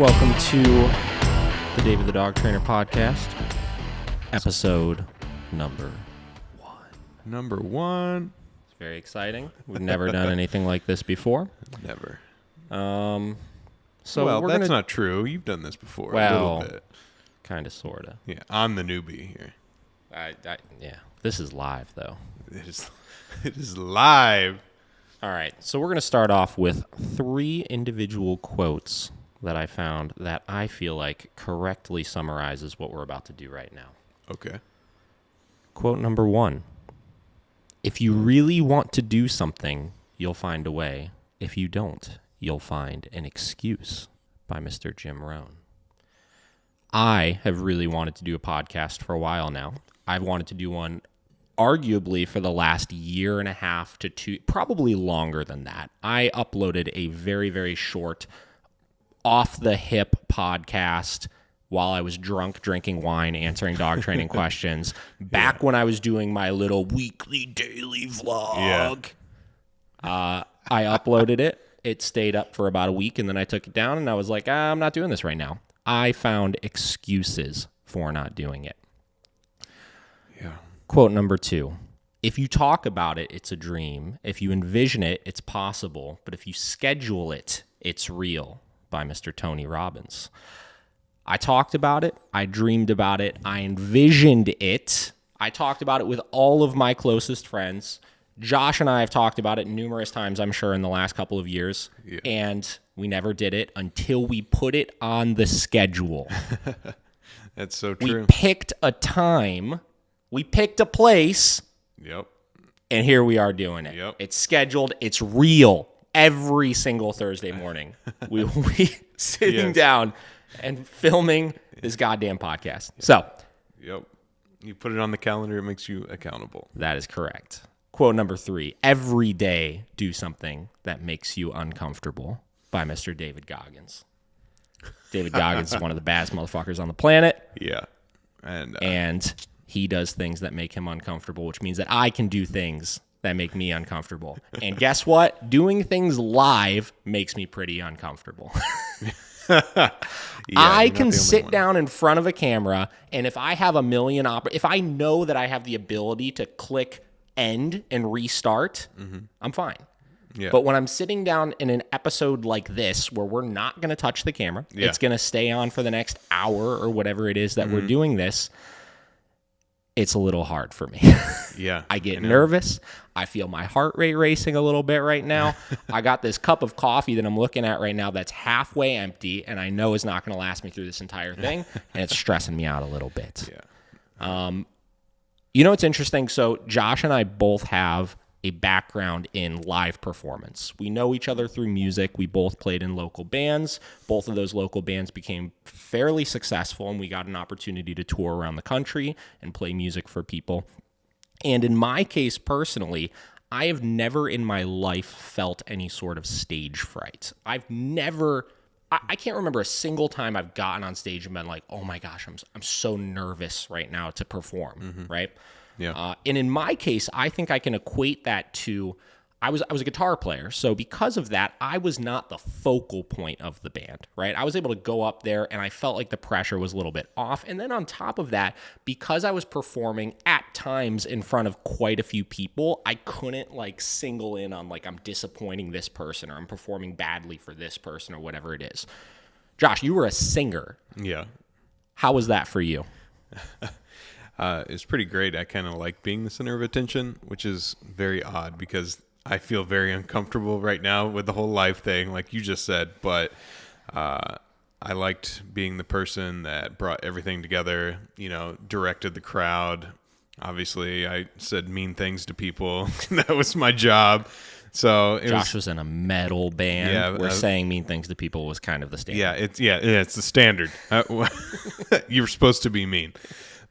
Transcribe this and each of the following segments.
Welcome to the David the Dog Trainer podcast, episode number 1. Number 1. It's very exciting. We've never done anything like this before. Never. So well, we're that's gonna, not true. You've done this before. Well, a little bit. Kind of, sort of. Yeah, I'm the newbie here. Yeah. This is live, though. It is live. All right. So we're going to start off with 3 individual quotes that I found that I feel like correctly summarizes what we're about to do right now. Okay. Quote number 1. If you really want to do something, you'll find a way. If you don't, you'll find an excuse, by Mr. Jim Rohn. I have really wanted to do a podcast for a while now. I've wanted to do one arguably for the last year and a half to 2, probably longer than that. I uploaded a very, very short, off-the-hip podcast while I was drunk, drinking wine, answering dog training questions, back when I was doing my little weekly, daily vlog. I uploaded it. It stayed up for about a week, and then I took it down, and I was like, I'm not doing this right now. I found excuses for not doing it. Yeah. Quote number 2. If you talk about it, it's a dream. If you envision it, it's possible. But if you schedule it, it's real, by Mr. Tony Robbins. I talked about it. I dreamed about it. I envisioned it. I talked about it with all of my closest friends. Josh and I have talked about it numerous times, I'm sure, in the last couple of years. Yeah. And we never did it until we put it on the schedule. That's so true. We picked a time. We picked a place. Yep. And here we are doing it. Yep. It's scheduled. It's real. Every single Thursday morning, we sitting down and filming this goddamn podcast. So, yep, you put it on the calendar, it makes you accountable. That is correct. Quote number 3, every day do something that makes you uncomfortable, by Mr. David Goggins. David Goggins is one of the baddest motherfuckers on the planet. Yeah. And he does things that make him uncomfortable, which means that I can do things that make me uncomfortable. And guess what? Doing things live makes me pretty uncomfortable. I can sit down in front of a camera, and if I have a million if I know that I have the ability to click end and restart, I'm fine. Yeah. But when I'm sitting down in an episode like this, where we're not going to touch the camera, it's going to stay on for the next hour or whatever it is that we're doing this, it's a little hard for me. Yeah. I get nervous. I feel my heart rate racing a little bit right now. I got this cup of coffee that I'm looking at right now that's halfway empty, and I know is not going to last me through this entire thing, and it's stressing me out a little bit. Yeah. You know, it's interesting. So Josh and I both have a background in live performance. We know each other through music. We both played in local bands. Both of those local bands became fairly successful, and we got an opportunity to tour around the country and play music for people. And in my case personally, I have never in my life felt any sort of stage fright. I can't remember a single time I've gotten on stage and been like, oh my gosh, I'm so nervous right now to perform, right? Yeah. And in my case, I think I can equate that to, I was a guitar player. So because of that, I was not the focal point of the band, right? I was able to go up there and I felt like the pressure was a little bit off. And then on top of that, because I was performing at times in front of quite a few people, I couldn't like single in on like, I'm disappointing this person or I'm performing badly for this person or whatever it is. Josh, you were a singer. Yeah. How was that for you? It's pretty great. I kind of like being the center of attention, which is very odd because I feel very uncomfortable right now with the whole live thing, like you just said. But I liked being the person that brought everything together, directed the crowd. Obviously, I said mean things to people. That was my job. So Josh was in a metal band where saying mean things to people was kind of the standard. It's the standard. You were supposed to be mean.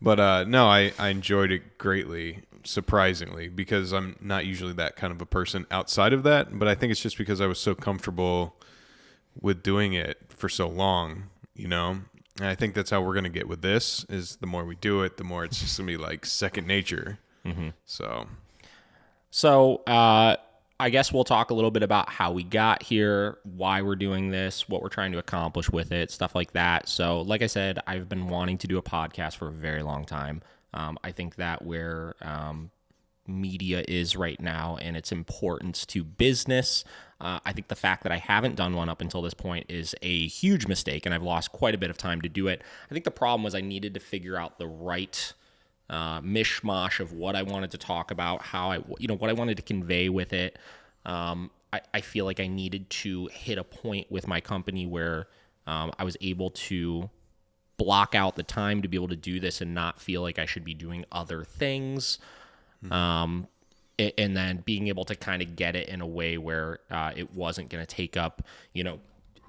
But no, I enjoyed it greatly, surprisingly, because I'm not usually that kind of a person outside of that. But I think it's just because I was so comfortable with doing it for so long, And I think that's how we're going to get with this, is the more we do it, the more it's just going to be like second nature. Mm-hmm. So I guess we'll talk a little bit about how we got here, why we're doing this, what we're trying to accomplish with it, stuff like that. So, like I said, I've been wanting to do a podcast for a very long time. I think that where media is right now and its importance to business, I think the fact that I haven't done one up until this point is a huge mistake, and I've lost quite a bit of time to do it. I think the problem was I needed to figure out the right mishmash of what I wanted to talk about, what I wanted to convey with it. I feel like I needed to hit a point with my company where I was able to block out the time to be able to do this and not feel like I should be doing other things. And then being able to kind of get it in a way where it wasn't going to take up,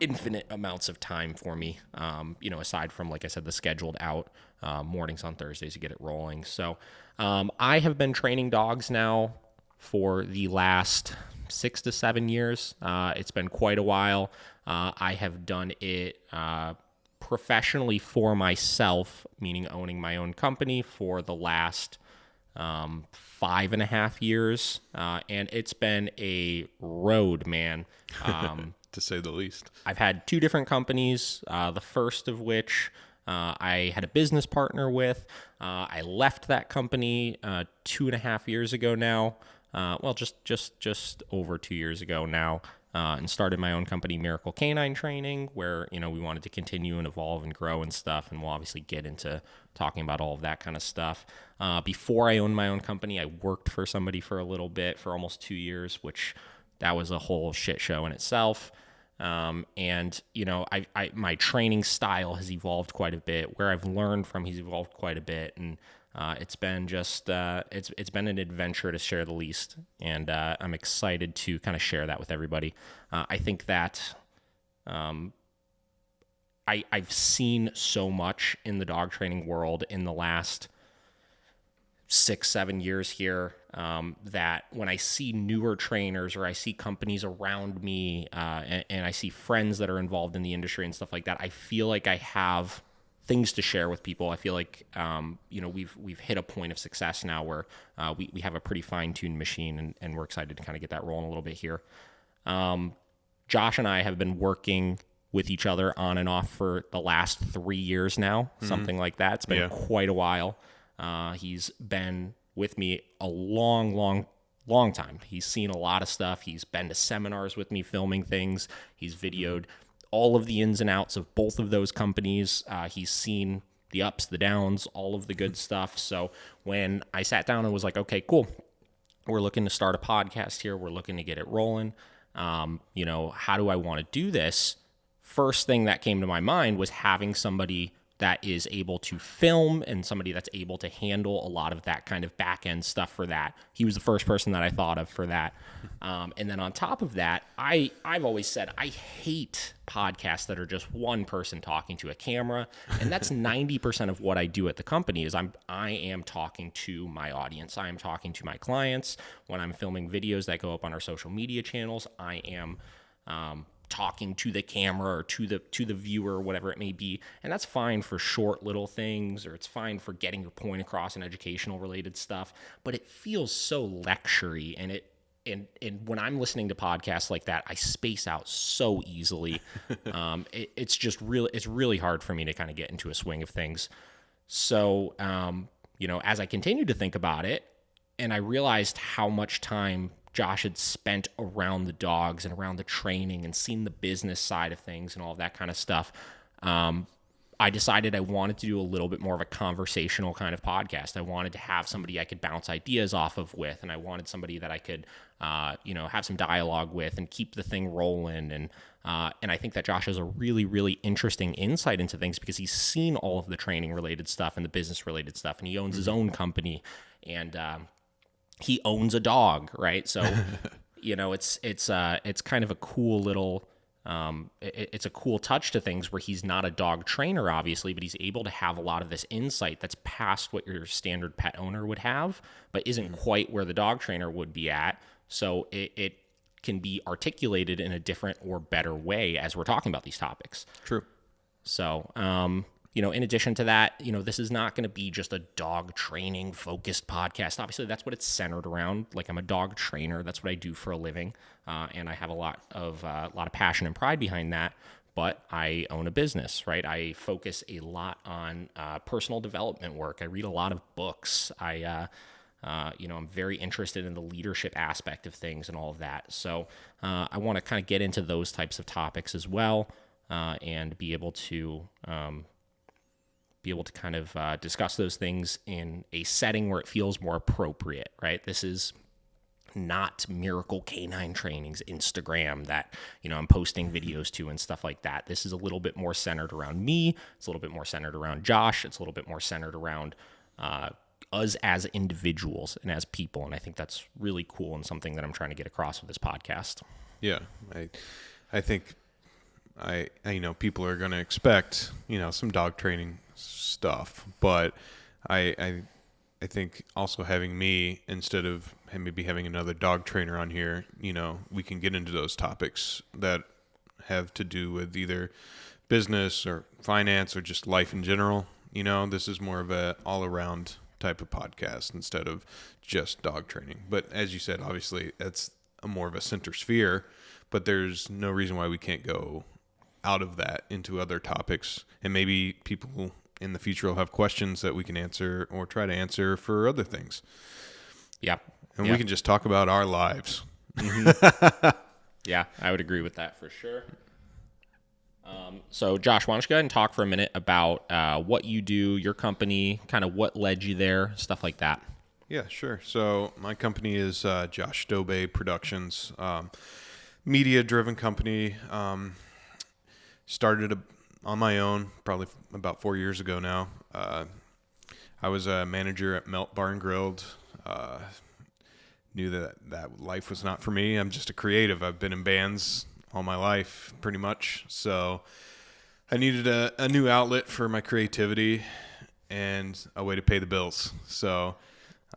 infinite amounts of time for me, aside from, like I said, the scheduled out mornings on Thursdays to get it rolling. So I have been training dogs now for the last 6 to 7 years. It's been quite a while. I have done it professionally for myself, meaning owning my own company, for the last 5.5 years. And it's been a road, man. To say the least. I've had 2 different companies, the first of which I had a business partner with. I left that company 2.5 years ago now. Just over 2 years ago now, and started my own company, Miracle Canine Training, where, we wanted to continue and evolve and grow and stuff. And we'll obviously get into talking about all of that kind of stuff. Before I owned my own company, I worked for somebody for a little bit, for almost 2 years, which that was a whole shit show in itself. And my training style has evolved quite a bit. Where I've learned from has evolved quite a bit. And it's been it's been an adventure, to share the least, and I'm excited to kind of share that with everybody. I think that I've seen so much in the dog training world in the last 6-7 years here, that when I see newer trainers or I see companies around me, and I see friends that are involved in the industry and stuff like that, I feel like I have things to share with people. I feel like we've hit a point of success now where we have a pretty fine-tuned machine, and we're excited to kind of get that rolling a little bit here. Josh and I have been working with each other on and off for the last 3 years now, something like that. It's been quite a while. He's been with me a long time. He's seen a lot of stuff. He's been to seminars with me filming things. He's videoed all of the ins and outs of both of those companies. He's seen the ups, the downs, all of the good stuff. So when I sat down and was like, okay, cool, we're looking to start a podcast here. We're looking to get it rolling. How do I want to do this? First thing that came to my mind was having somebody that is able to film and somebody that's able to handle a lot of that kind of back end stuff for that. He was the first person that I thought of for that. And then on top of that, I've always said I hate podcasts that are just one person talking to a camera. And that's 90% of what I do at the company is I am talking to my audience. I am talking to my clients. When I'm filming videos that go up on our social media channels, I am talking to the camera or to the viewer, or whatever it may be. And that's fine for short little things, or it's fine for getting your point across in educational related stuff, but it feels so lectury, and when I'm listening to podcasts like that, I space out so easily. It's really hard for me to kind of get into a swing of things. So, as I continued to think about it, and I realized how much time Josh had spent around the dogs and around the training and seen the business side of things and all of that kind of stuff, I decided I wanted to do a little bit more of a conversational kind of podcast. I wanted to have somebody I could bounce ideas off of with, and I wanted somebody that I could, have some dialogue with and keep the thing rolling. And I think that Josh has a really, really interesting insight into things because he's seen all of the training related stuff and the business related stuff, and he owns his own company, and he owns a dog, right? So, it's kind of a cool little, it's a cool touch to things where he's not a dog trainer, obviously, but he's able to have a lot of this insight that's past what your standard pet owner would have, but isn't quite where the dog trainer would be at. So it can be articulated in a different or better way as we're talking about these topics. True. So, in addition to that, this is not going to be just a dog training focused podcast. Obviously, that's what it's centered around. Like, I'm a dog trainer. That's what I do for a living. And I have a lot of passion and pride behind that. But I own a business, right? I focus a lot on personal development work. I read a lot of books. I'm very interested in the leadership aspect of things and all of that. So I want to kind of get into those types of topics as well, and be able to kind of discuss those things in a setting where it feels more appropriate, right? This is not Miracle Canine Training's Instagram that, I'm posting videos to and stuff like that. This is a little bit more centered around me. It's a little bit more centered around Josh. It's a little bit more centered around us as individuals and as people. And I think that's really cool and something that I'm trying to get across with this podcast. Yeah. I think I people are going to expect, some dog training stuff, but I think also having me instead of maybe having another dog trainer on here, we can get into those topics that have to do with either business or finance or just life in general. This is more of a all around type of podcast instead of just dog training. But as you said, obviously that's more of a center sphere, but there's no reason why we can't go out of that into other topics. And maybe people in the future will have questions that we can answer or try to answer for other things. Yeah. And we can just talk about our lives. Mm-hmm. Yeah, I would agree with that for sure. So Josh, why don't you go ahead and talk for a minute about what you do, your company, kind of what led you there, stuff like that. Yeah, sure. So my company is Josh Dobay Productions, media-driven company. Started on my own probably about 4 years ago now. I was a manager at Melt Bar and Grilled. Knew that life was not for me. I'm just a creative. I've been in bands all my life, pretty much. So I needed a new outlet for my creativity and a way to pay the bills. So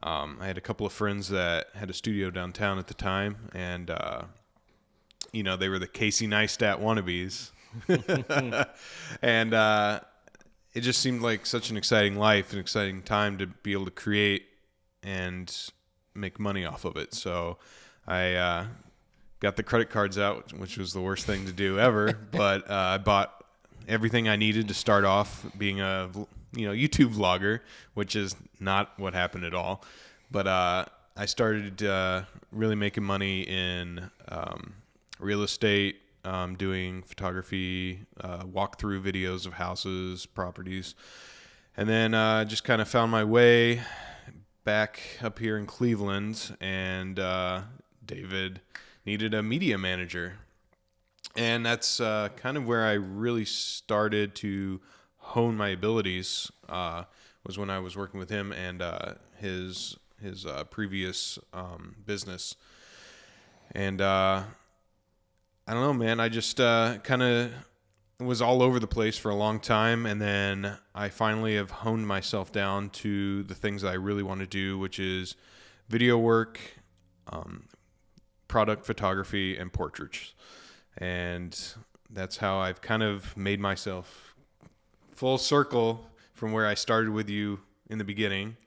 I had a couple of friends that had a studio downtown at the time, and they were the Casey Neistat wannabes. And it just seemed like such an exciting life, an exciting time to be able to create and make money off of it. So I got the credit cards out, which was the worst thing to do ever. But I bought everything I needed to start off being a YouTube vlogger, which is not what happened at all. But I started really making money in real estate, doing photography, walkthrough videos of houses, properties, and then just kind of found my way back up here in Cleveland, and David needed a media manager. And that's kind of where I really started to hone my abilities, was when I was working with him and his previous business. And I don't know, man, I just kind of was all over the place for a long time, and then I finally have honed myself down to the things that I really want to do, which is video work, product photography, and portraits. And that's how I've kind of made myself full circle from where I started with you in the beginning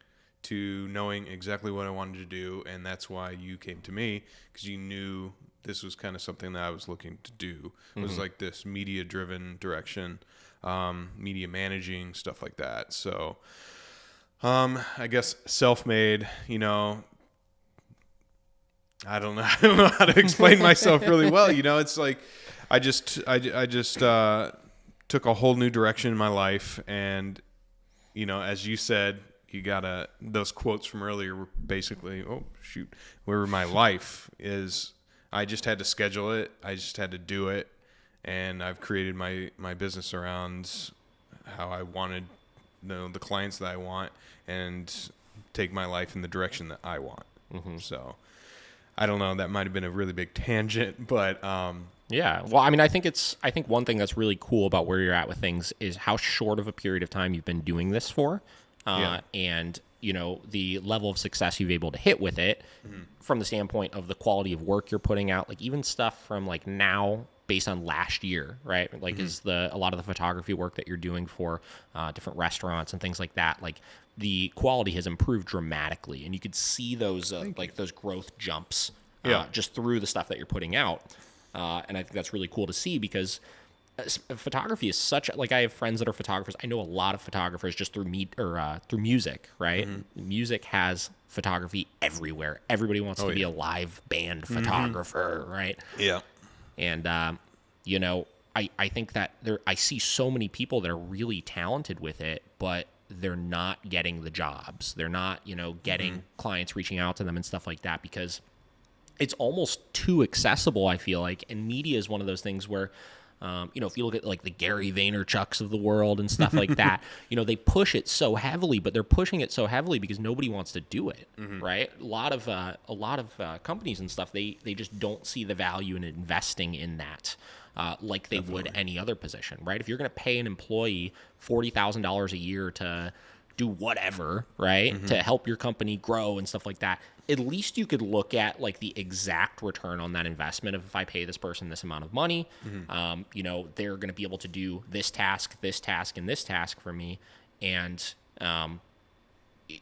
to knowing exactly what I wanted to do. And that's why you came to me, because you knew this was kind of something that I was looking to do. It was like this media-driven direction, media managing, stuff like that. So I guess self-made, I don't know how to explain myself really well. It's like I just took a whole new direction in my life, and as you said, you gotta, those quotes from earlier were basically, where my life is. I just had to schedule it. I just had to do it, and I've created my business around how I wanted, the clients that I want, and take my life in the direction that I want. So I don't know. That might have been a really big tangent, but yeah. Well, I mean, I think one thing that's really cool about where you're at with things is how short of a period of time you've been doing this for, and the level of success you've been able to hit with it, from the standpoint of the quality of work you're putting out. Like, even stuff from like now based on last year, right? Like is a lot of the photography work that you're doing for different restaurants and things like that, like the quality has improved dramatically, and you could see those those growth jumps just through the stuff that you're putting out. And I think that's really cool to see, because photography is such like, I have friends that are photographers. I know a lot of photographers just through through music, right? Music has photography everywhere. Everybody wants to be a live band photographer, right? Yeah. And you know, I think that I see so many people that are really talented with it, but they're not getting the jobs. They're not, you know, getting clients reaching out to them and stuff like that, because it's almost too accessible, I feel like. And media is one of those things where, you know, if you look at like the Gary Vaynerchuks of the world and stuff like that, you know, they push it so heavily, but they're pushing it so heavily because nobody wants to do it, right? A lot of companies and stuff, they just don't see the value in investing in that. Like they would any other position, right? If you're going to pay an employee $40,000 a year to do whatever, right, to help your company grow and stuff like that, at least you could look at like the exact return on that investment of, if I pay this person this amount of money, you know, they're going to be able to do this task, and this task for me. And,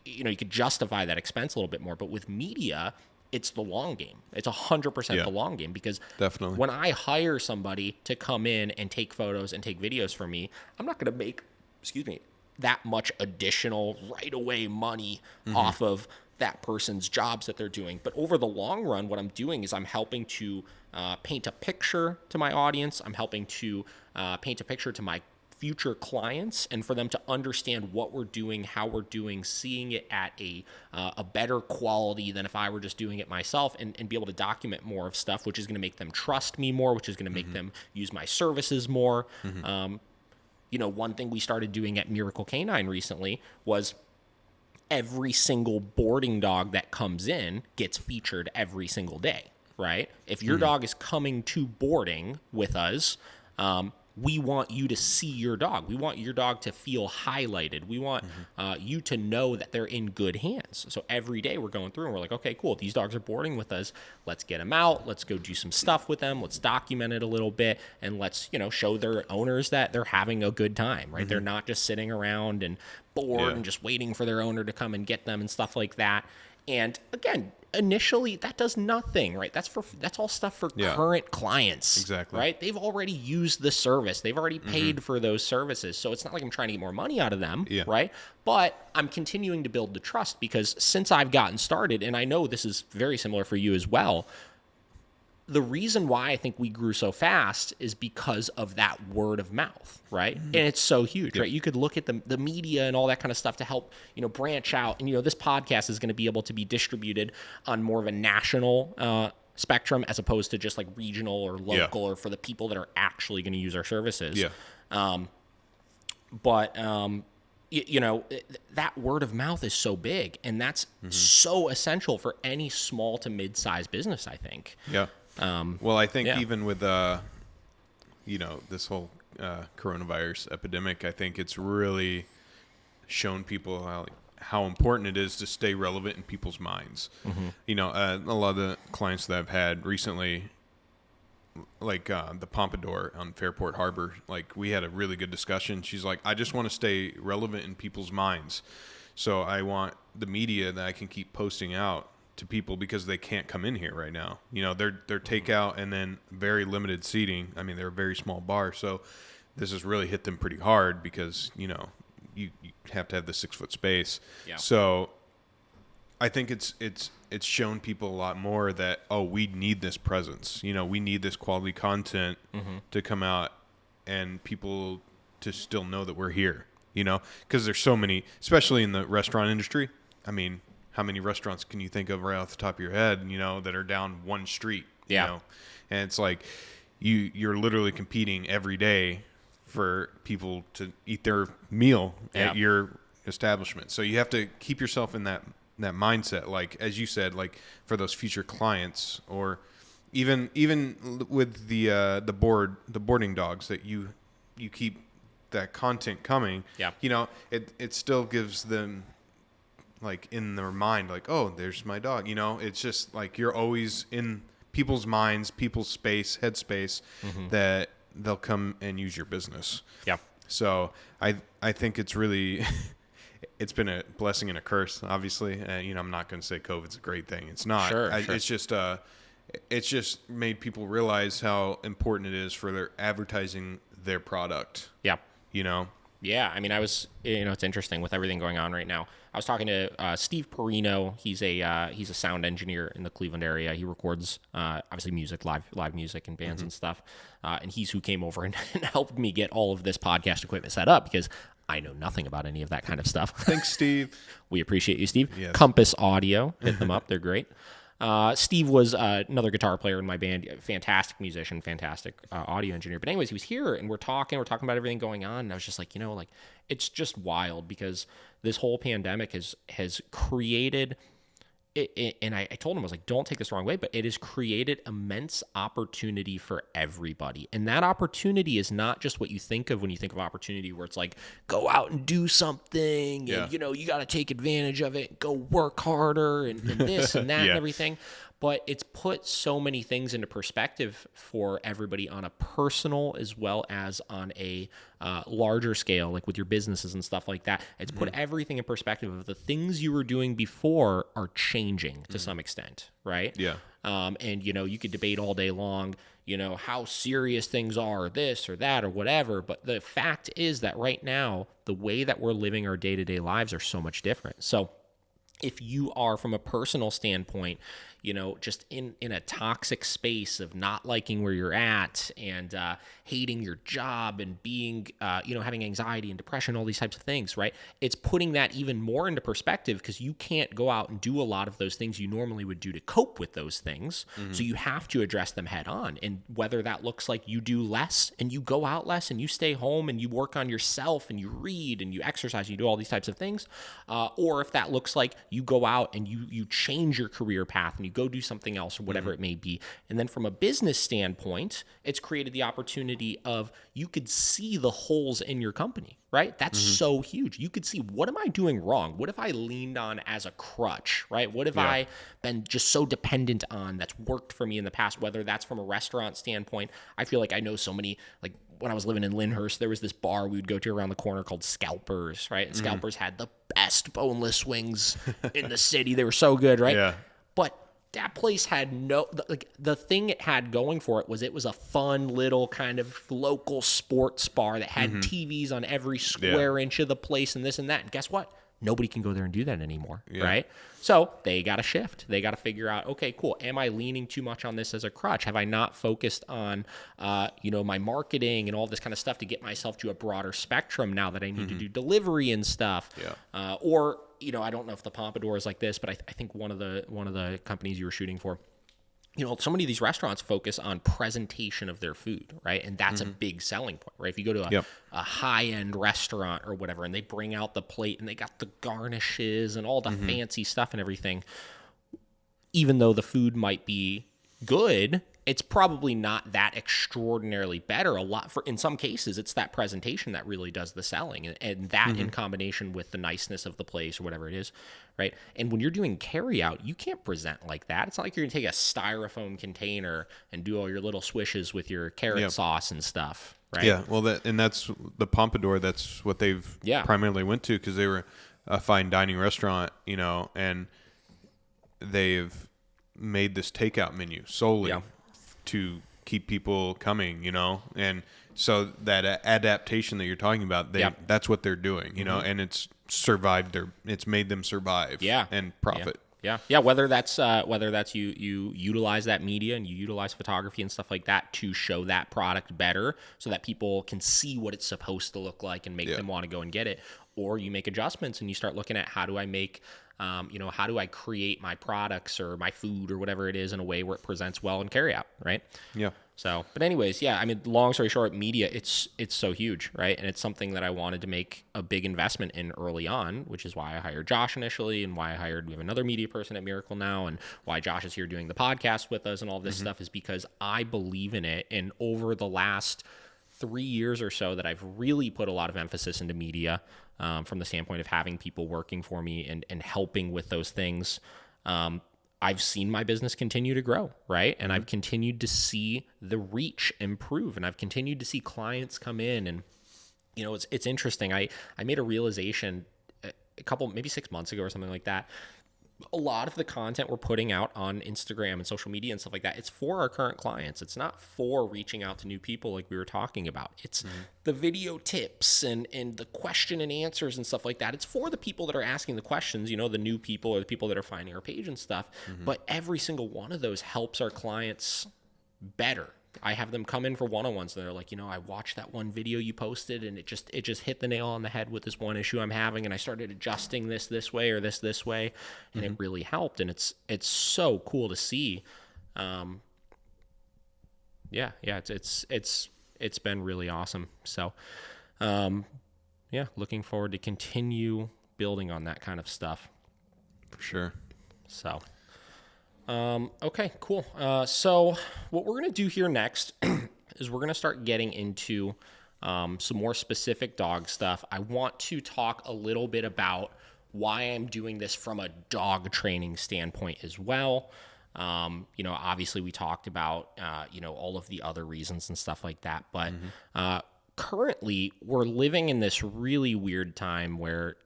you know, you could justify that expense a little bit more. But with media, it's the long game. It's 100% the long game, because Definitely. when I hire somebody to come in and take photos and take videos for me, I'm not going to make, that much additional right away money off of that person's jobs that they're doing. But over the long run, what I'm doing is I'm helping to paint a picture to my audience. I'm helping to paint a picture to my future clients, and for them to understand what we're doing, how we're doing, seeing it at a better quality than if I were just doing it myself, and be able to document more of stuff, which is going to make them trust me more, which is going to make them use my services more. You know, one thing we started doing at Miracle Canine recently was every single boarding dog that comes in gets featured every single day, right? If your dog is coming to boarding with us, we want you to see your dog. We want your dog to feel highlighted. We want you to know that they're in good hands. So every day we're going through and we're like, okay, cool. These dogs are boarding with us. Let's get them out. Let's go do some stuff with them. Let's document it a little bit, and let's, you know, show their owners that they're having a good time, right? They're not just sitting around and bored and just waiting for their owner to come and get them and stuff like that. And again, initially that does nothing, right? That's all stuff for current clients. Exactly. Right? They've already used the service. They've already paid for those services. So it's not like I'm trying to get more money out of them, right? But I'm continuing to build the trust, because since I've gotten started, and I know this is very similar for you as well, the reason why I think we grew so fast is because of that word of mouth, right? And it's so huge, right? You could look at the media and all that kind of stuff to help, you know, branch out. And, you know, this podcast is going to be able to be distributed on more of a national spectrum, as opposed to just like regional or local, or for the people that are actually going to use our services. You know, that word of mouth is so big, and that's so essential for any small to mid-sized business, I think. Well, I think even with, you know, this whole coronavirus epidemic, I think it's really shown people how important it is to stay relevant in people's minds. You know, a lot of the clients that I've had recently, like the Pompadour on Fairport Harbor, like we had a really good discussion. She's like, I just want to stay relevant in people's minds. So I want the media that I can keep posting out to people, because they can't come in here right now. You know, they're takeout and then very limited seating. I mean, they're a very small bar. So this has really hit them pretty hard, because, you know, you have to have the 6-foot space. So I think it's shown people a lot more that, oh, we need this presence. You know, we need this quality content to come out, and people to still know that we're here, you know, because there's so many, especially in the restaurant industry. I mean, how many restaurants can you think of right off the top of your head, you know, that are down one street, you know? And it's like you're literally competing every day for people to eat their meal at your establishment. So you have to keep yourself in that mindset, like, as you said, like for those future clients, or even with the boarding dogs, that you keep that content coming. You know, it still gives them, like, in their mind, like, oh, there's my dog. You know, it's just like you're always in people's minds, people's space, headspace, that they'll come and use your business. Yeah. So I think it's really, it's been a blessing and a curse, obviously. I'm not going to say COVID's a great thing. It's not. Sure. It's just made people realize how important it is for their advertising their product. Yeah. Yeah, I mean, it's interesting with everything going on right now. I was talking to Steve Perino. He's a sound engineer in the Cleveland area. He records obviously music, live music and bands and stuff. And he's who came over and helped me get all of this podcast equipment set up because I know nothing about any of that kind of stuff. Thanks, Steve. We appreciate you, Steve. Yes. Compass Audio, hit them up. They're great. Steve was another guitar player in my band, fantastic musician, fantastic audio engineer. But anyways, he was here and we're talking about everything going on. And I was just like, it's just wild because this whole pandemic has created and I told him, I was like, don't take this the wrong way, but it has created immense opportunity for everybody. And that opportunity is not just what you think of when you think of opportunity, where it's like, go out and do something, and, you got to take advantage of it, go work harder, and this and that and everything. But it's put so many things into perspective for everybody on a personal as well as on a larger scale, like with your businesses and stuff like that. It's put everything in perspective of the things you were doing before are changing to some extent, right? Yeah. And, you could debate all day long, how serious things are, this or that or whatever. But the fact is that right now, the way that we're living our day-to-day lives are so much different. So if you are, from a personal standpoint, just in a toxic space of not liking where you're at and hating your job and being, having anxiety and depression, all these types of things, right? It's putting that even more into perspective because you can't go out and do a lot of those things you normally would do to cope with those things. So you have to address them head on. And whether that looks like you do less and you go out less and you stay home and you work on yourself and you read and you exercise and you do all these types of things, or if that looks like you go out and you change your career path and you go do something else or whatever it may be. And then from a business standpoint, it's created the opportunity of you could see the holes in your company, right? That's so huge. You could see, what am I doing wrong? What have I leaned on as a crutch, right? What have I been just so dependent on that's worked for me in the past, whether that's from a restaurant standpoint. I feel like I know so many, like when I was living in Lyndhurst, there was this bar we would go to around the corner called Scalpers, right? And Scalpers had the best boneless wings in the city. They were so good, right? Yeah. But that place had the thing it had going for it was a fun little kind of local sports bar that had TVs on every square inch of the place and this and that. And guess what? Nobody can go there and do that anymore, right? So they got to shift. They got to figure out, okay, cool. Am I leaning too much on this as a crutch? Have I not focused on, my marketing and all this kind of stuff to get myself to a broader spectrum now that I need to do delivery and stuff? Yeah. Or I don't know if the Pompadour is like this, but I think one of the companies you were shooting for, so many of these restaurants focus on presentation of their food, right? And that's a big selling point, right? If you go to a high-end restaurant or whatever, and they bring out the plate and they got the garnishes and all the fancy stuff and everything, even though the food might be good, it's probably not that extraordinarily better. In some cases, it's that presentation that really does the selling, and that in combination with the niceness of the place or whatever it is, right? And when you're doing carry out, you can't present like that. It's not like you're gonna take a styrofoam container and do all your little swishes with your carrot sauce and stuff, right? Yeah, well, that's the Pompadour. That's what they've primarily went to because they were a fine dining restaurant, and they've made this takeout menu solely to keep people coming, and so that adaptation that you're talking about, that's what they're doing, and it's it's made them survive and profit. Yeah. Whether that's you utilize that media and you utilize photography and stuff like that to show that product better so that people can see what it's supposed to look like and make them want to go and get it, or you make adjustments and you start looking at how do I make how do I create my products or my food or whatever it is in a way where it presents well and carry out, right? Yeah. So, but anyways, long story short, media, it's so huge, right? And it's something that I wanted to make a big investment in early on, which is why I hired Josh initially and why we have another media person at Miracle now, and why Josh is here doing the podcast with us and all this stuff is because I believe in it. And over the last 3 years or so that I've really put a lot of emphasis into media, from the standpoint of having people working for me and helping with those things. I've seen my business continue to grow, right? And I've continued to see the reach improve, and I've continued to see clients come in. And it's interesting. I made a realization a couple, maybe 6 months ago or something like that. A lot of the content we're putting out on Instagram and social media and stuff like that, it's for our current clients. It's not for reaching out to new people like we were talking about. It's the video tips and the question and answers and stuff like that. It's for the people that are asking the questions, the new people or the people that are finding our page and stuff. But every single one of those helps our clients better. I have them come in for one-on-ones and they're like, I watched that one video you posted and it just hit the nail on the head with this one issue I'm having, and I started adjusting this way or this way, and it really helped. And it's so cool to see. It's been really awesome. So, looking forward to continue building on that kind of stuff. For sure. So, okay, cool. So what we're going to do here next is we're going to start getting into some more specific dog stuff. I want to talk a little bit about why I'm doing this from a dog training standpoint as well. Obviously we talked about, all of the other reasons and stuff like that, but currently we're living in this really weird time where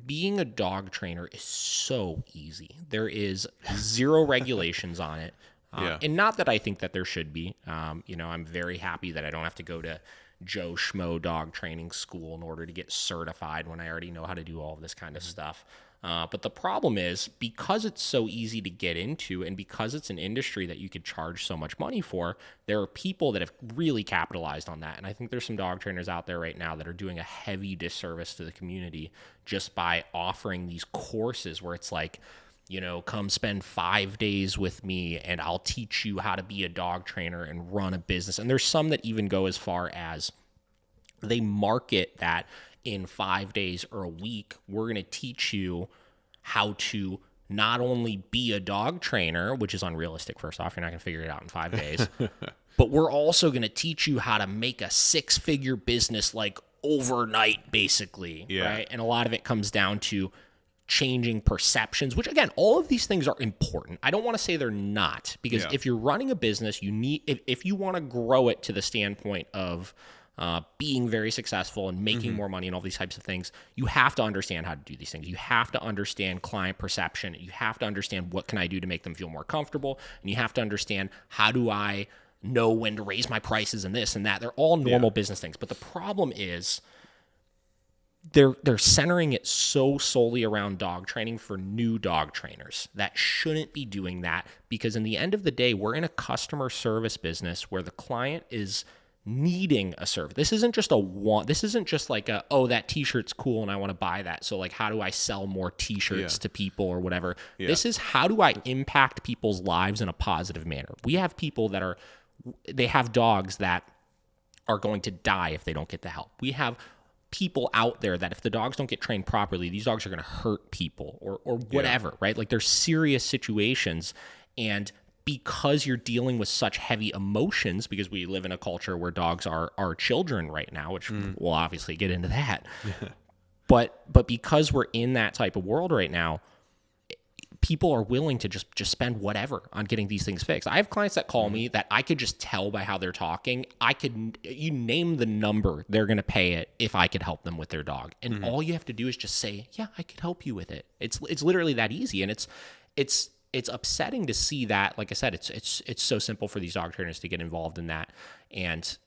being a dog trainer is so easy. There is zero regulations on it. And not that I think that there should be. I'm very happy that I don't have to go to Joe Schmo dog training school in order to get certified when I already know how to do all of this kind of stuff. But the problem is, because it's so easy to get into and because it's an industry that you could charge so much money for, there are people that have really capitalized on that. And I think there's some dog trainers out there right now that are doing a heavy disservice to the community just by offering these courses where it's like, come spend 5 days with me and I'll teach you how to be a dog trainer and run a business. And there's some that even go as far as they market that in 5 days or a week, we're going to teach you how to not only be a dog trainer, which is unrealistic. First off, you're not going to figure it out in 5 days, but we're also going to teach you how to make a 6-figure business like overnight, basically. Right. And a lot of it comes down to changing perceptions, which again, all of these things are important. I don't want to say they're not, because if you're running a business, you need, if you want to grow it to the standpoint of being very successful and making more money and all these types of things, you have to understand how to do these things. You have to understand client perception. You have to understand what can I do to make them feel more comfortable. And you have to understand, how do I know when to raise my prices and this and that. They're all normal business things. But the problem is they're centering it so solely around dog training for new dog trainers that shouldn't be doing that, because in the end of the day, we're in a customer service business where the client is needing a service. This isn't just this isn't just like that t-shirt's cool and I want to buy that, so like how do I sell more t-shirts to people or whatever. This is, how do I impact people's lives in a positive manner. We have people that they have dogs that are going to die if they don't get the help. We have people out there that if the dogs don't get trained properly, these dogs are going to hurt people or whatever, right? Like there's serious situations, and because you're dealing with such heavy emotions, because we live in a culture where dogs are our children right now, which we'll obviously get into that. But because we're in that type of world right now, people are willing to just spend whatever on getting these things fixed. I have clients that call me that I could just tell by how they're talking. You name the number, they're going to pay it if I could help them with their dog. And all you have to do is just say, yeah, I could help you with it. It's literally that easy. And it's upsetting to see that. Like I said, it's so simple for these dog trainers to get involved in that. And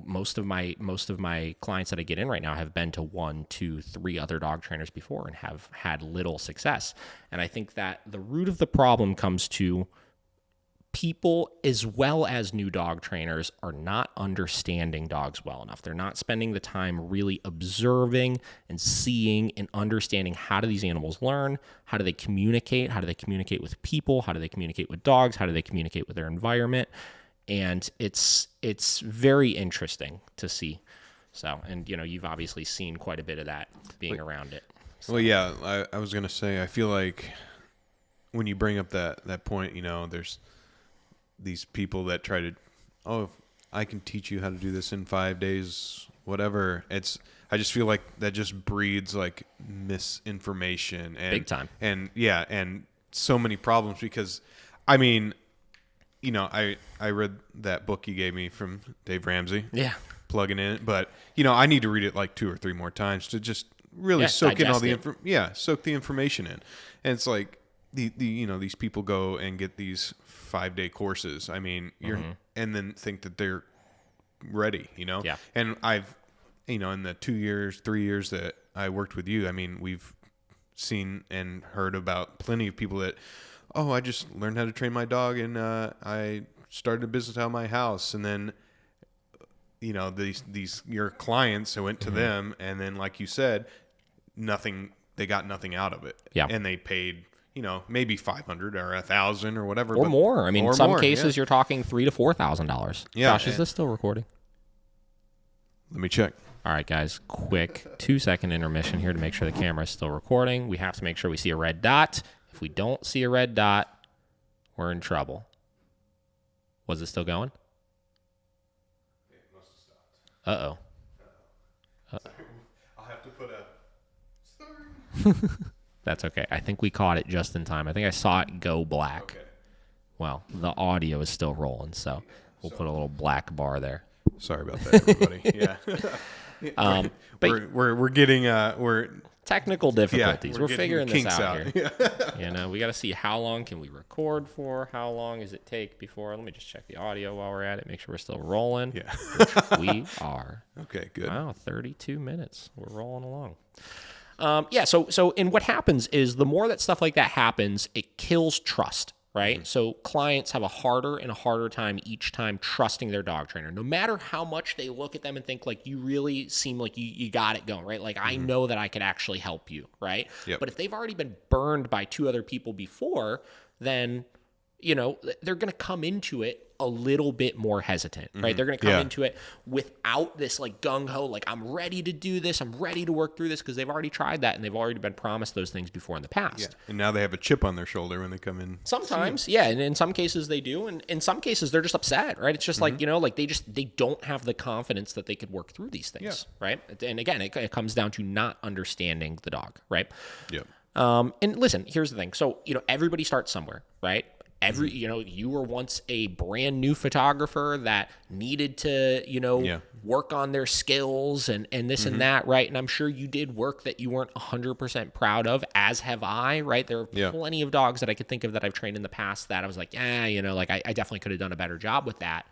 most of my clients that I get in right now have been to 1, 2, 3 other dog trainers before and have had little success. And I think that the root of the problem comes to people, as well as new dog trainers, are not understanding dogs well enough. They're not spending the time really observing and seeing and understanding, how do these animals learn? How do they communicate? How do they communicate with people? How do they communicate with dogs? How do they communicate with their environment? And it's very interesting to see. So, and you've obviously seen quite a bit of that being around it. So. Well, yeah, I was going to say, I feel like when you bring up that point, there's these people that try to, I can teach you how to do this in 5 days, whatever. I just feel like that just breeds like misinformation and big time. And so many problems because, I mean, I read that book you gave me from Dave Ramsey. Yeah. Plugging in, but I need to read it like 2 or 3 more times to just really soak in all the soak the information in. And it's like these people go and get these 5-day courses. I mean, and then think that they're ready, Yeah. And I've, in the 2 years, 3 years that I worked with you, I mean, we've seen and heard about plenty of people that, I just learned how to train my dog and I started a business out of my house. And then, these your clients who went to them, and then like you said, they got nothing out of it. Yeah. And they paid, maybe $500 or $1,000 or whatever. Or more. I mean, in some more, cases you're talking $3,000 to $4,000. Yeah. Josh, is this still recording? Let me check. All right, guys, quick 2-second intermission here to make sure the camera is still recording. We have to make sure we see a red dot. If we don't see a red dot, we're in trouble. Was it still going? It must have stopped. Uh-oh. I'll have to put a... Sorry. That's okay. I think we caught it just in time. I think I saw it go black. Okay. Well, the audio is still rolling, so we'll put a little black bar there. Sorry about that, everybody. Yeah. But we're getting we're technical difficulties. We're getting figuring this kinks out here. Yeah. We got to see how long can we record for? How long does it take before? Let me just check the audio while we're at it. Make sure we're still rolling. Yeah. Which we are. Okay, good. Wow, 32 minutes. We're rolling along. So and what happens is the more that stuff like that happens, it kills trust, right? So clients have a harder and a harder time each time trusting their dog trainer, no matter how much they look at them and think like, you really seem like you got it going, right? Like, I know that I could actually help you, right? Yep. But if they've already been burned by 2 other people before, then, they're going to come into it a little bit more hesitant, right? They're going to come into it without this like gung-ho, like, I'm ready to do this, I'm ready to work through this, because they've already tried that and they've already been promised those things before in the past. Yeah. And now they have a chip on their shoulder when they come in. Sometimes, yeah, and in some cases they do, and in some cases they're just upset, right? It's just like, like they don't have the confidence that they could work through these things, right? And again, it comes down to not understanding the dog, right? Yep. And listen, here's the thing. So, everybody starts somewhere, right? You were once a brand new photographer that needed to, work on their skills and this and that, right? And I'm sure you did work that you weren't 100% proud of, as have I, right? There are plenty of dogs that I could think of that I've trained in the past that I was like, I definitely could have done a better job with that.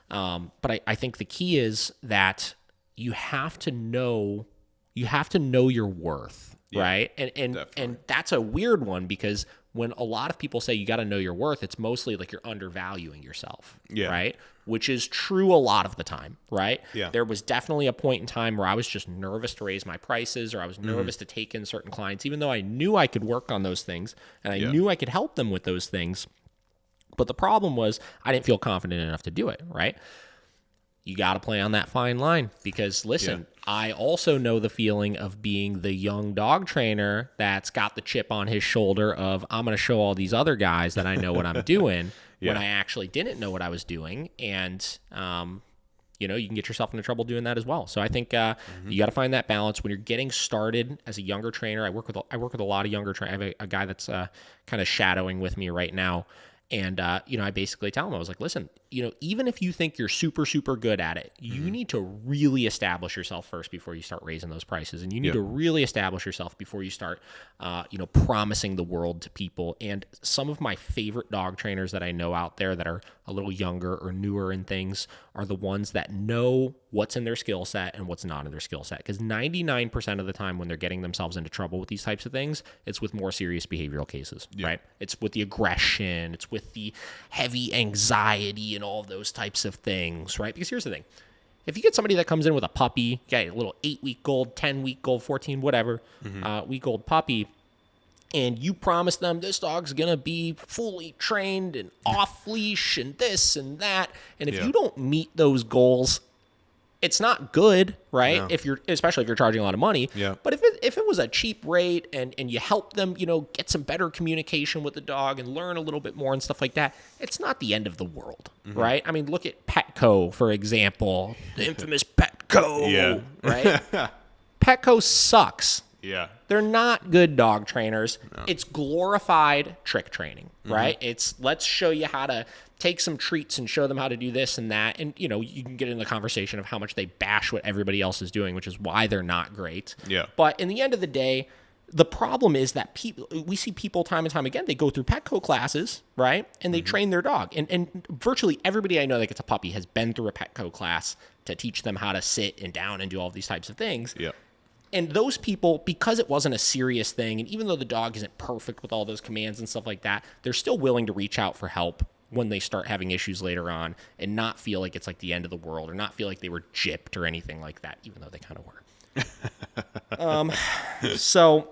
But I think the key is that you have to know your worth, right? And that's a weird one, because when a lot of people say you got to know your worth, it's mostly like you're undervaluing yourself, right? Which is true a lot of the time, right? Yeah. There was definitely a point in time where I was just nervous to raise my prices, or I was nervous to take in certain clients, even though I knew I could work on those things and I knew I could help them with those things. But the problem was I didn't feel confident enough to do it, right? You got to play on that fine line, because listen, I also know the feeling of being the young dog trainer that's got the chip on his shoulder of, I'm going to show all these other guys that I know what I'm doing when I actually didn't know what I was doing. And, you can get yourself into trouble doing that as well. So I think you got to find that balance when you're getting started as a younger trainer. I work with a lot of younger trainers. I have a guy that's kind of shadowing with me right now. And, I basically tell him, I was like, listen, even if you think you're super, super good at it, you need to really establish yourself first before you start raising those prices. And you need to really establish yourself before you start, promising the world to people. And some of my favorite dog trainers that I know out there that are a little younger or newer in things are the ones that know what's in their skill set and what's not in their skill set. Because 99% of the time when they're getting themselves into trouble with these types of things, it's with more serious behavioral cases, right? It's with the aggression, it's with the heavy anxiety and all of those types of things, right? Because here's the thing. If you get somebody that comes in with a puppy, a little 8-week-old, 10-week-old, 14, whatever, week-old puppy, and you promise them this dog's going to be fully trained and off leash and this and that, and if you don't meet those goals, it's not good, right? No. Especially if you're charging a lot of money. Yeah. But if it was a cheap rate and you help them, get some better communication with the dog and learn a little bit more and stuff like that, it's not the end of the world, right? I mean, look at Petco, for example, the infamous Petco, right? Petco sucks. Yeah. They're not good dog trainers. No. It's glorified trick training, right? It's let's show you how to take some treats and show them how to do this and that. And, you know, you can get into the conversation of how much they bash what everybody else is doing, which is why they're not great. Yeah. But in the end of the day, the problem is that we see people time and time again, they go through Petco classes, right? And they train their dog. And virtually everybody I know that gets a puppy has been through a Petco class to teach them how to sit and down and do all these types of things. Yeah. And those people, because it wasn't a serious thing, and even though the dog isn't perfect with all those commands and stuff like that, they're still willing to reach out for help when they start having issues later on and not feel like it's like the end of the world or not feel like they were gypped or anything like that, even though they kind of were. So,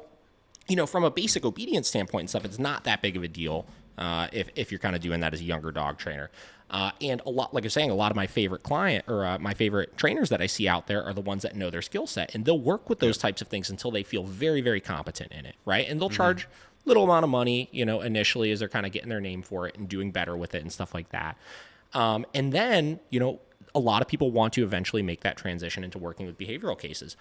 you know, from a basic obedience standpoint and stuff, it's not that big of a deal if you're kind of doing that as a younger dog trainer. And a lot, like I was saying, a lot of my favorite my favorite trainers that I see out there are the ones that know their skill set, and they'll work with those types of things until they feel very, very competent in it, right? And they'll charge little amount of money, you know, initially as they're kind of getting their name for it and doing better with it and stuff like that. And then, you know, a lot of people want to eventually make that transition into working with behavioral cases.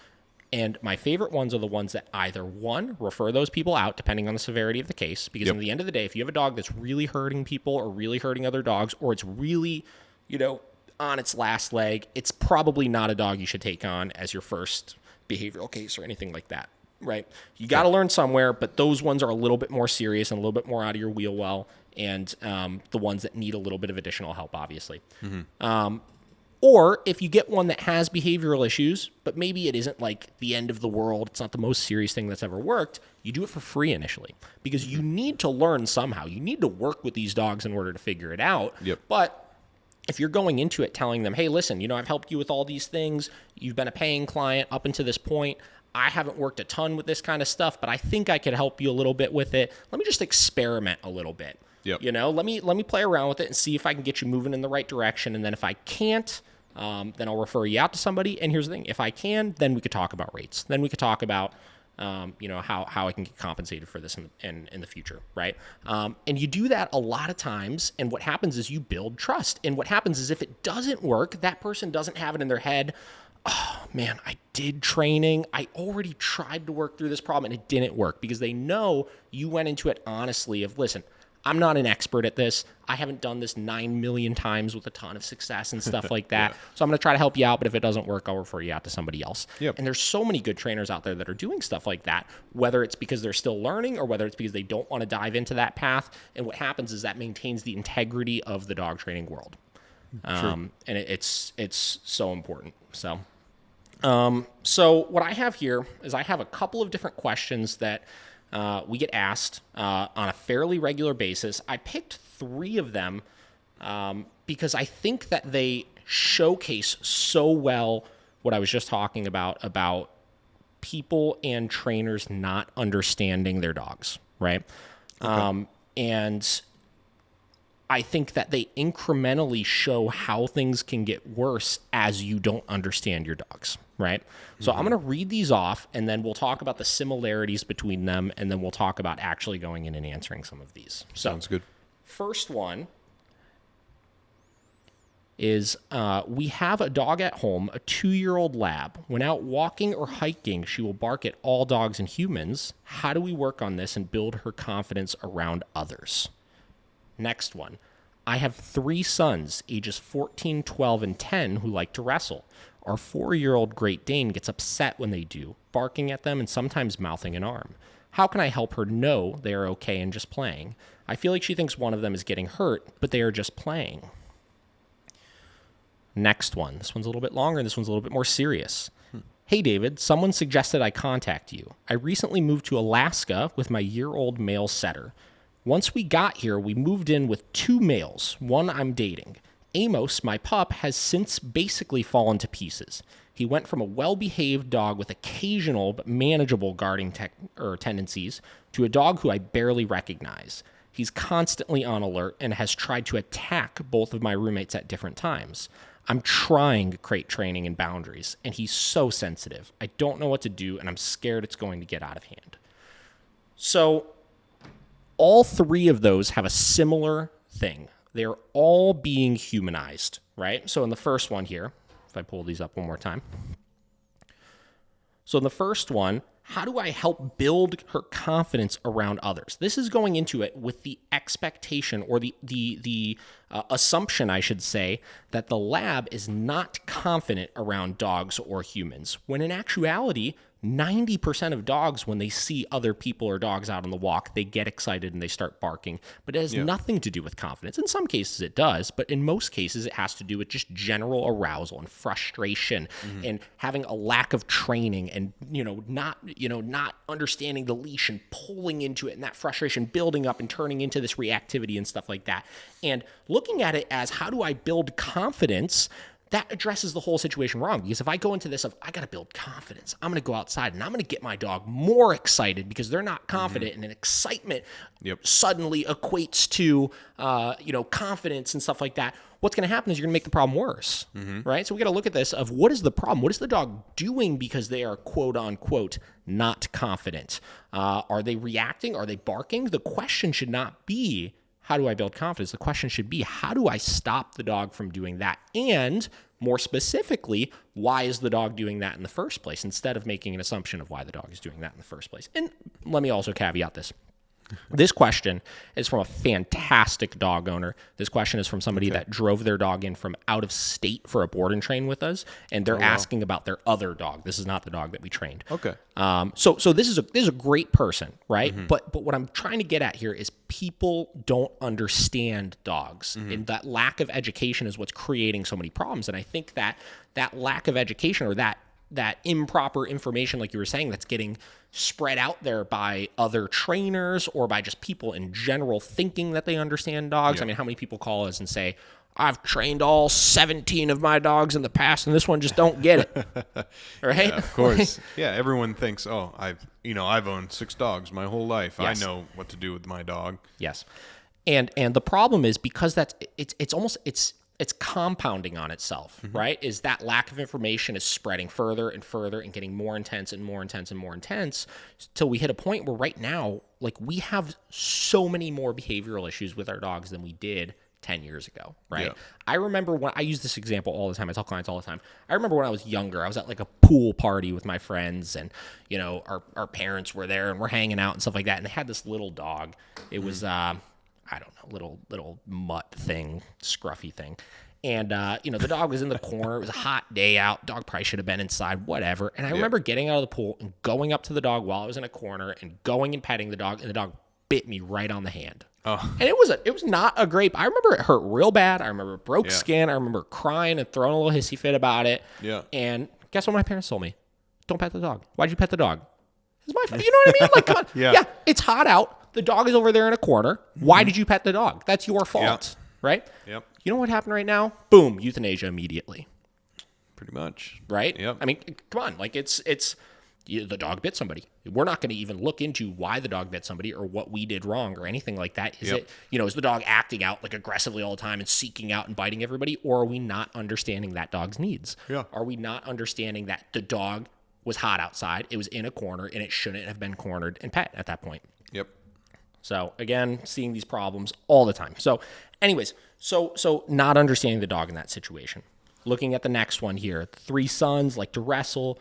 And my favorite ones are the ones that either, one, refer those people out, depending on the severity of the case, because in the end of the day, if you have a dog that's really hurting people or really hurting other dogs, or it's really, you know, on its last leg, it's probably not a dog you should take on as your first behavioral case or anything like that, right? You got to learn somewhere, but those ones are a little bit more serious and a little bit more out of your wheel well, and the ones that need a little bit of additional help, obviously. Or if you get one that has behavioral issues, but maybe it isn't like the end of the world, it's not the most serious thing that's ever worked, you do it for free initially because you need to learn somehow. You need to work with these dogs in order to figure it out. But if you're going into it telling them, hey, listen, you know, I've helped you with all these things. You've been a paying client up until this point. I haven't worked a ton with this kind of stuff, but I think I could help you a little bit with it. Let me just experiment a little bit. You know, let me play around with it and see if I can get you moving in the right direction. And then if I can't, then I'll refer you out to somebody. And here's the thing. If I can, then we could talk about rates. Then we could talk about, you know, how I can get compensated for this in the future, right? And you do that a lot of times. And what happens is you build trust. And what happens is if it doesn't work, that person doesn't have it in their head, oh, man, I did training. I already tried to work through this problem and it didn't work, because they know you went into it honestly of, listen, I'm not an expert at this. I haven't done this 9 million times with a ton of success and stuff like that. So I'm going to try to help you out, but if it doesn't work, I'll refer you out to somebody else. And there's so many good trainers out there that are doing stuff like that, whether it's because they're still learning or whether it's because they don't want to dive into that path. And what happens is that maintains the integrity of the dog training world. And it's so important. So what I have here is I have a couple of different questions that we get asked on a fairly regular basis. I picked 3 of them because I think that they showcase so well what I was just talking about people and trainers not understanding their dogs, right? And I think that they incrementally show how things can get worse as you don't understand your dogs, right? So I'm going to read these off, and then we'll talk about the similarities between them, and then we'll talk about actually going in and answering some of these. So, sounds good. First one is we have a dog at home, a 2-year-old lab. When out walking or hiking, she will bark at all dogs and humans. How do we work on this and build her confidence around others? Next one. I have 3 sons, ages 14, 12, and 10, who like to wrestle. Our 4-year-old Great Dane gets upset when they do, barking at them and sometimes mouthing an arm. How can I help her know they are okay and just playing? I feel like she thinks one of them is getting hurt, but they are just playing. Next one. This one's a little bit longer, and this one's a little bit more serious. Hey, David, someone suggested I contact you. I recently moved to Alaska with my year-old male setter. Once we got here, we moved in with 2 males, one I'm dating. Amos, my pup, has since basically fallen to pieces. He went from a well-behaved dog with occasional but manageable guarding tendencies to a dog who I barely recognize. He's constantly on alert and has tried to attack both of my roommates at different times. I'm trying crate training and boundaries, and he's so sensitive. I don't know what to do, and I'm scared it's going to get out of hand. So all 3 of those have a similar thing. They're all being humanized, right? So in the first one here, if I pull these up one more time. So in the first one, how do I help build her confidence around others? This is going into it with the expectation or the assumption, I should say, that the lab is not confident around dogs or humans, when in actuality, 90% of dogs, when they see other people or dogs out on the walk, they get excited and they start barking. But it has nothing to do with confidence. In some cases it does, but in most cases it has to do with just general arousal and frustration and having a lack of training and, not understanding the leash and pulling into it, and that frustration building up and turning into this reactivity and stuff like that. And looking at it as, how do I build confidence? That addresses the whole situation wrong, because if I go into this of, I got to build confidence, I'm going to go outside and I'm going to get my dog more excited because they're not confident, and an excitement suddenly equates to, confidence and stuff like that. What's going to happen is you're going to make the problem worse, right? So we got to look at this of, what is the problem? What is the dog doing because they are quote unquote not confident? Are they reacting? Are they barking? The question should not be, how do I build confidence? The question should be, how do I stop the dog from doing that? And more specifically, why is the dog doing that in the first place, instead of making an assumption of why the dog is doing that in the first place? And let me also caveat this. This question is from a fantastic dog owner. This question is from somebody that drove their dog in from out of state for a board and train with us, and they're asking about their other dog. This is not the dog that we trained. Okay. So this is a great person, right? But what I'm trying to get at here is, people don't understand dogs, and that lack of education is what's creating so many problems. And I think that lack of education, or that improper information, like you were saying, that's getting spread out there by other trainers or by just people in general thinking that they understand dogs. I mean, how many people call us and say, I've trained all 17 of my dogs in the past and this one just don't get it. Right? Yeah, of course. Yeah, everyone thinks, I've owned 6 dogs my whole life. Yes. I know what to do with my dog. Yes. And the problem is, because it's compounding on itself, right? Is that lack of information is spreading further and further and getting more intense and more intense and more intense, till we hit a point where right now, like, we have so many more behavioral issues with our dogs than we did 10 years ago, right? Yeah. I remember when I use this example all the time. I tell clients all the time. I remember when I was younger, I was at like a pool party with my friends, and, our parents were there and we're hanging out and stuff like that. And they had this little dog. It was, I don't know, little mutt thing, scruffy thing. And, the dog was in the corner. It was a hot day out. Dog probably should have been inside, whatever. And I remember getting out of the pool and going up to the dog while I was in a corner and going and petting the dog, and the dog bit me right on the hand. Oh. And it was not a great, I remember it hurt real bad. I remember it broke skin. I remember crying and throwing a little hissy fit about it. Yeah. And guess what my parents told me? Don't pet the dog. Why'd you pet the dog? It's my fault. You know what I mean? Like, come on. Yeah, it's hot out. The dog is over there in a corner. Why did you pet the dog? That's your fault, right? Yep. You know what happened right now? Boom, euthanasia immediately. Pretty much. Right? Yep. I mean, come on. Like, the dog bit somebody. We're not going to even look into why the dog bit somebody or what we did wrong or anything like that. Is it, is the dog acting out like aggressively all the time and seeking out and biting everybody? Or are we not understanding that dog's needs? Yeah. Are we not understanding that the dog was hot outside, it was in a corner, and it shouldn't have been cornered and pet at that point? Yep. So again, seeing these problems all the time. So anyways, so not understanding the dog in that situation. Looking at the next one here, 3 sons like to wrestle.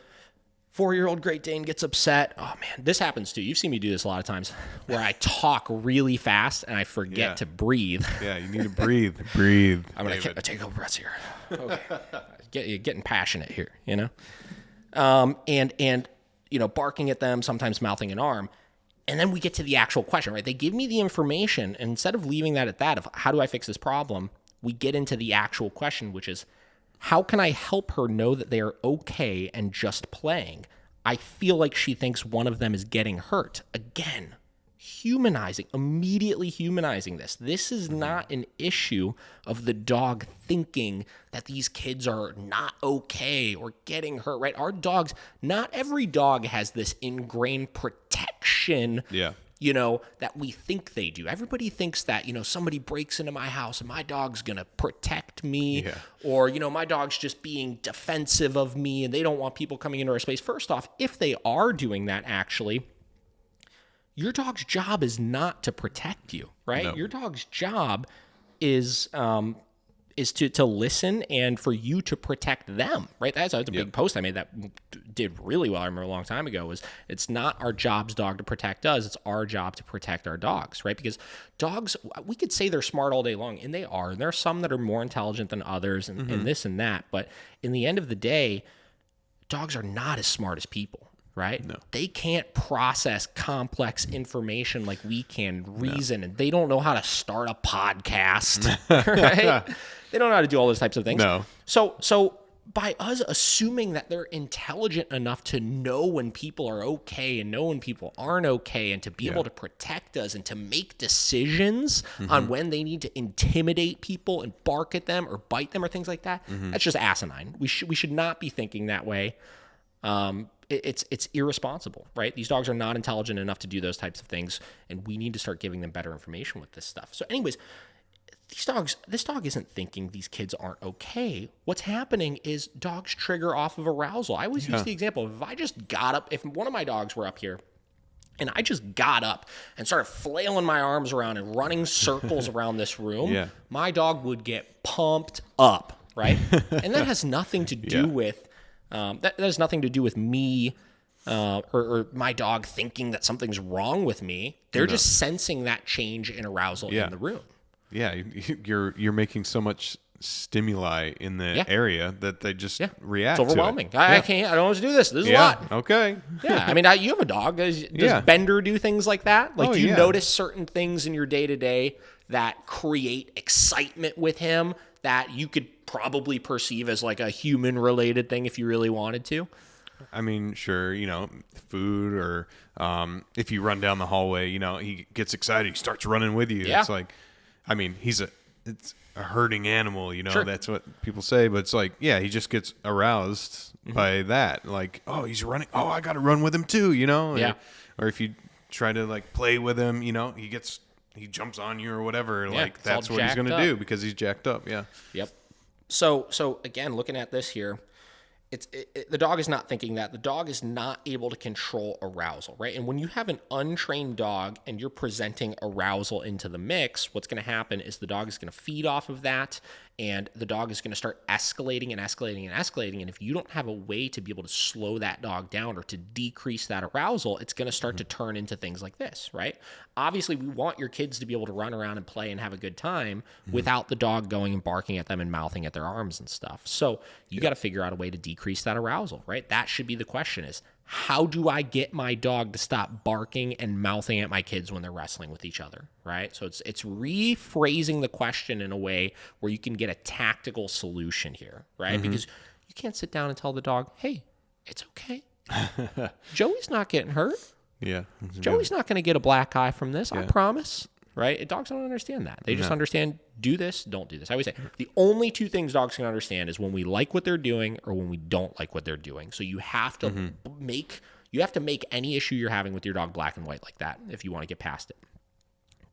4-year-old Great Dane gets upset. Oh man, this happens too. You've seen me do this a lot of times, where I talk really fast and I forget to breathe. Yeah, you need to breathe. Breathe. I'm gonna take a couple breaths here. Okay, getting passionate here, and barking at them, sometimes mouthing an arm. And then we get to the actual question, right? They give me the information, and instead of leaving that at that, of how do I fix this problem, we get into the actual question, which is, how can I help her know that they are okay and just playing? I feel like she thinks one of them is getting hurt. Again, immediately humanizing this. This is not an issue of the dog thinking that these kids are not okay or getting hurt, right? Our dogs, not every dog has this ingrained protection, that we think they do. Everybody thinks that, somebody breaks into my house and my dog's going to protect me, or, my dog's just being defensive of me and they don't want people coming into our space. First off, if they are doing that, actually, your dog's job is not to protect you, right? No. Your dog's job is is to listen and for you to protect them, right? That's a big post I made that did really well. I remember a long time ago was it's not our job's dog to protect us. It's our job to protect our dogs, right? Because dogs, we could say they're smart all day long, and they are. And there are some that are more intelligent than others and this and that. But in the end of the day, dogs are not as smart as people, right? No. They can't process complex information like we can, reason, and they don't know how to start a podcast, right? They don't know how to do all those types of things. No. So by us assuming that they're intelligent enough to know when people are okay and know when people aren't okay and to be able to protect us and to make decisions on when they need to intimidate people and bark at them or bite them or things like that, that's just asinine. We should not be thinking that way. It's irresponsible, right? These dogs are not intelligent enough to do those types of things, and we need to start giving them better information with this stuff. So anyways, this dog isn't thinking these kids aren't okay. What's happening is dogs trigger off of arousal. I always use the example of if I just got up, if one of my dogs were up here and I just got up and started flailing my arms around and running circles around this room, my dog would get pumped up, right? And that has nothing to do with that has nothing to do with me or my dog thinking that something's wrong with me. They're just sensing that change in arousal in the room. Yeah, you're making so much stimuli in the area that they just react. It's overwhelming. To it. I can't. I don't want to do this. This is a lot. Okay. Yeah. I mean, you have a dog. Does Bender do things like that? Like, do you notice certain things in your day to day that create excitement with him that you could probably perceive as like a human related thing if you really wanted to? I mean, sure, food or if you run down the hallway, he gets excited. He starts running with you. Yeah. It's like, I mean, it's a herding animal, Sure. That's what people say. But it's like, he just gets aroused by that. Like, oh, he's running. Oh, I got to run with him too, Yeah. Or if you try to like play with him, he jumps on you or whatever. Like that's what he's going to do because he's jacked up. Yeah. Yep. So again, looking at this here, the dog is not thinking that. The dog is not able to control arousal, right? And when you have an untrained dog and you're presenting arousal into the mix, what's going to happen is the dog is going to feed off of that, and the dog is going to start escalating and escalating and escalating. And if you don't have a way to be able to slow that dog down or to decrease that arousal, it's going to start to turn into things like this, right? Obviously, we want your kids to be able to run around and play and have a good time without the dog going and barking at them and mouthing at their arms and stuff. So you got to figure out a way to decrease that arousal, right? That should be the question is, how do I get my dog to stop barking and mouthing at my kids when they're wrestling with each other, right? So it's rephrasing the question in a way where you can get a tactical solution here, right? Because you can't sit down and tell the dog, hey, it's okay. Joey's not getting hurt. Yeah. Joey's not going to get a black eye from this, I promise. Right? Dogs don't understand that. They just understand do this, don't do this. I always say the only two things dogs can understand is when we like what they're doing or when we don't like what they're doing. So you have to make any issue you're having with your dog black and white like that if you want to get past it.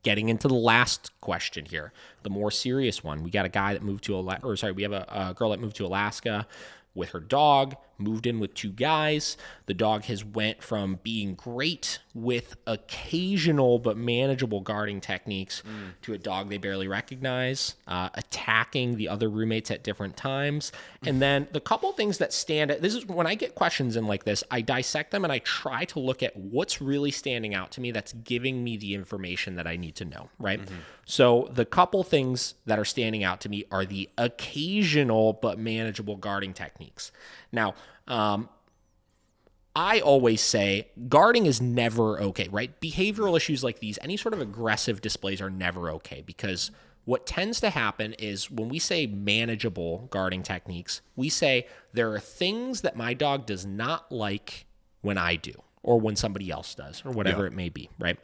Getting into the last question here, the more serious one. We got a guy that moved to we have a girl that moved to Alaska with her dog, moved in with two guys. The dog has went from being great with occasional but manageable guarding techniques to a dog they barely recognize, attacking the other roommates at different times. And then the couple things that stand out, this is when I get questions in like this, I dissect them and I try to look at what's really standing out to me that's giving me the information that I need to know, right? So the couple things that are standing out to me are the occasional but manageable guarding techniques. Now, I always say guarding is never okay, right? Behavioral issues like these, any sort of aggressive displays are never okay because what tends to happen is when we say manageable guarding techniques, we say there are things that my dog does not like when I do or when somebody else does or whatever it may be, right?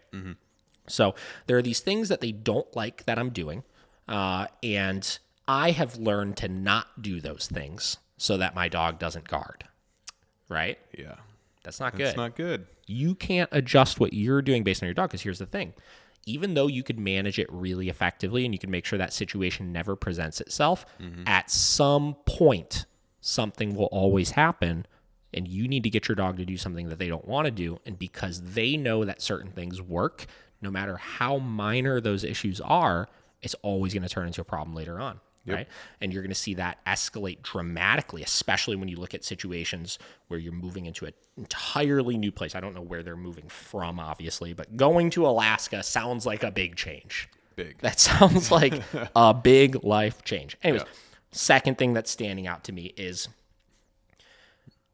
So there are these things that they don't like that I'm doing, and I have learned to not do those things so that my dog doesn't guard, right? Yeah. That's not good. That's not good. You can't adjust what you're doing based on your dog because here's the thing. Even though you could manage it really effectively and you can make sure that situation never presents itself, at some point, something will always happen and you need to get your dog to do something that they don't want to do. And because they know that certain things work, no matter how minor those issues are, it's always going to turn into a problem later on. right? And you're going to see that escalate dramatically, especially when you look at situations where you're moving into an entirely new place. I don't know where they're moving from, obviously, but going to Alaska sounds like a big change. That sounds like a big life change. Anyways, second thing that's standing out to me is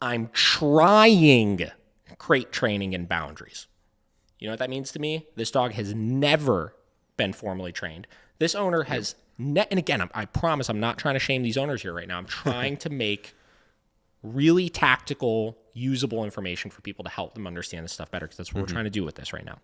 I'm trying crate training and boundaries. You know what that means to me? This dog has never been formally trained. This owner has, and again, I promise I'm not trying to shame these owners here right now. I'm trying to make really tactical, usable information for people to help them understand this stuff better, because that's what we're trying to do with this right now.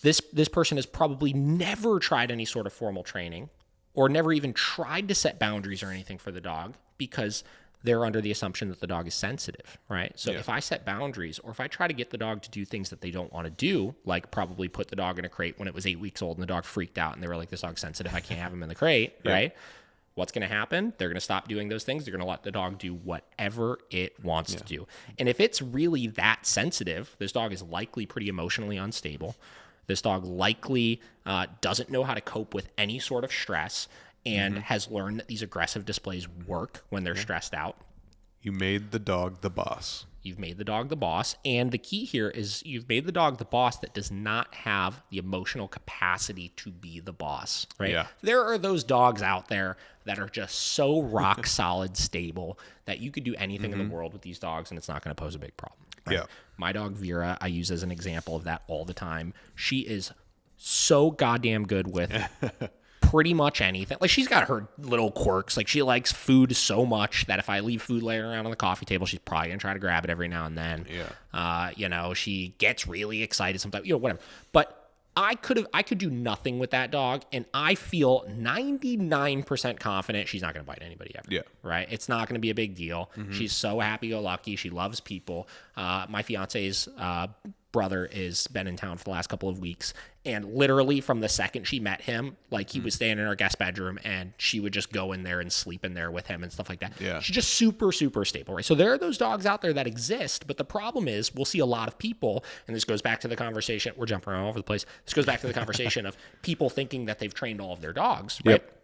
This person has probably never tried any sort of formal training or never even tried to set boundaries or anything for the dog, because they're under the assumption that the dog is sensitive, right? So if I set boundaries, or if I try to get the dog to do things that they don't want to do, like probably put the dog in a crate when it was 8 weeks old and the dog freaked out and they were like, this dog's sensitive, I can't have him in the crate, right? What's going to happen? They're going to stop doing those things. They're going to let the dog do whatever it wants to do. And if it's really that sensitive, this dog is likely pretty emotionally unstable. This dog likely doesn't know how to cope with any sort of stress, and has learned that these aggressive displays work when they're stressed out. You made the dog the boss. You've made the dog the boss. And the key here is you've made the dog the boss that does not have the emotional capacity to be the boss, right? Yeah. There are those dogs out there that are just so rock solid stable that you could do anything in the world with these dogs and it's not going to pose a big problem. Right? Yeah. My dog Vera, I use as an example of that all the time. She is so goddamn good with pretty much anything. Like, she's got her little quirks. Like, she likes food so much that if I leave food laying around on the coffee table, she's probably gonna try to grab it every now and then. You know, she gets really excited sometimes, you know, whatever. But I could do nothing with that dog, and I feel 99% confident she's not going to bite anybody ever. Yeah. Right? It's not going to be a big deal. She's so happy-go-lucky. She loves people. My fiance's brother has been in town for the last couple of weeks, and literally from the second she met him, like, he was staying in our guest bedroom, and she would just go in there and sleep in there with him and stuff like that. Yeah. She's just super, super stable, right? So there are those dogs out there that exist, but the problem is we'll see a lot of people, and this goes back to the conversation, we're jumping around all over the place. This goes back to the conversation of people thinking that they've trained all of their dogs, right? Yep.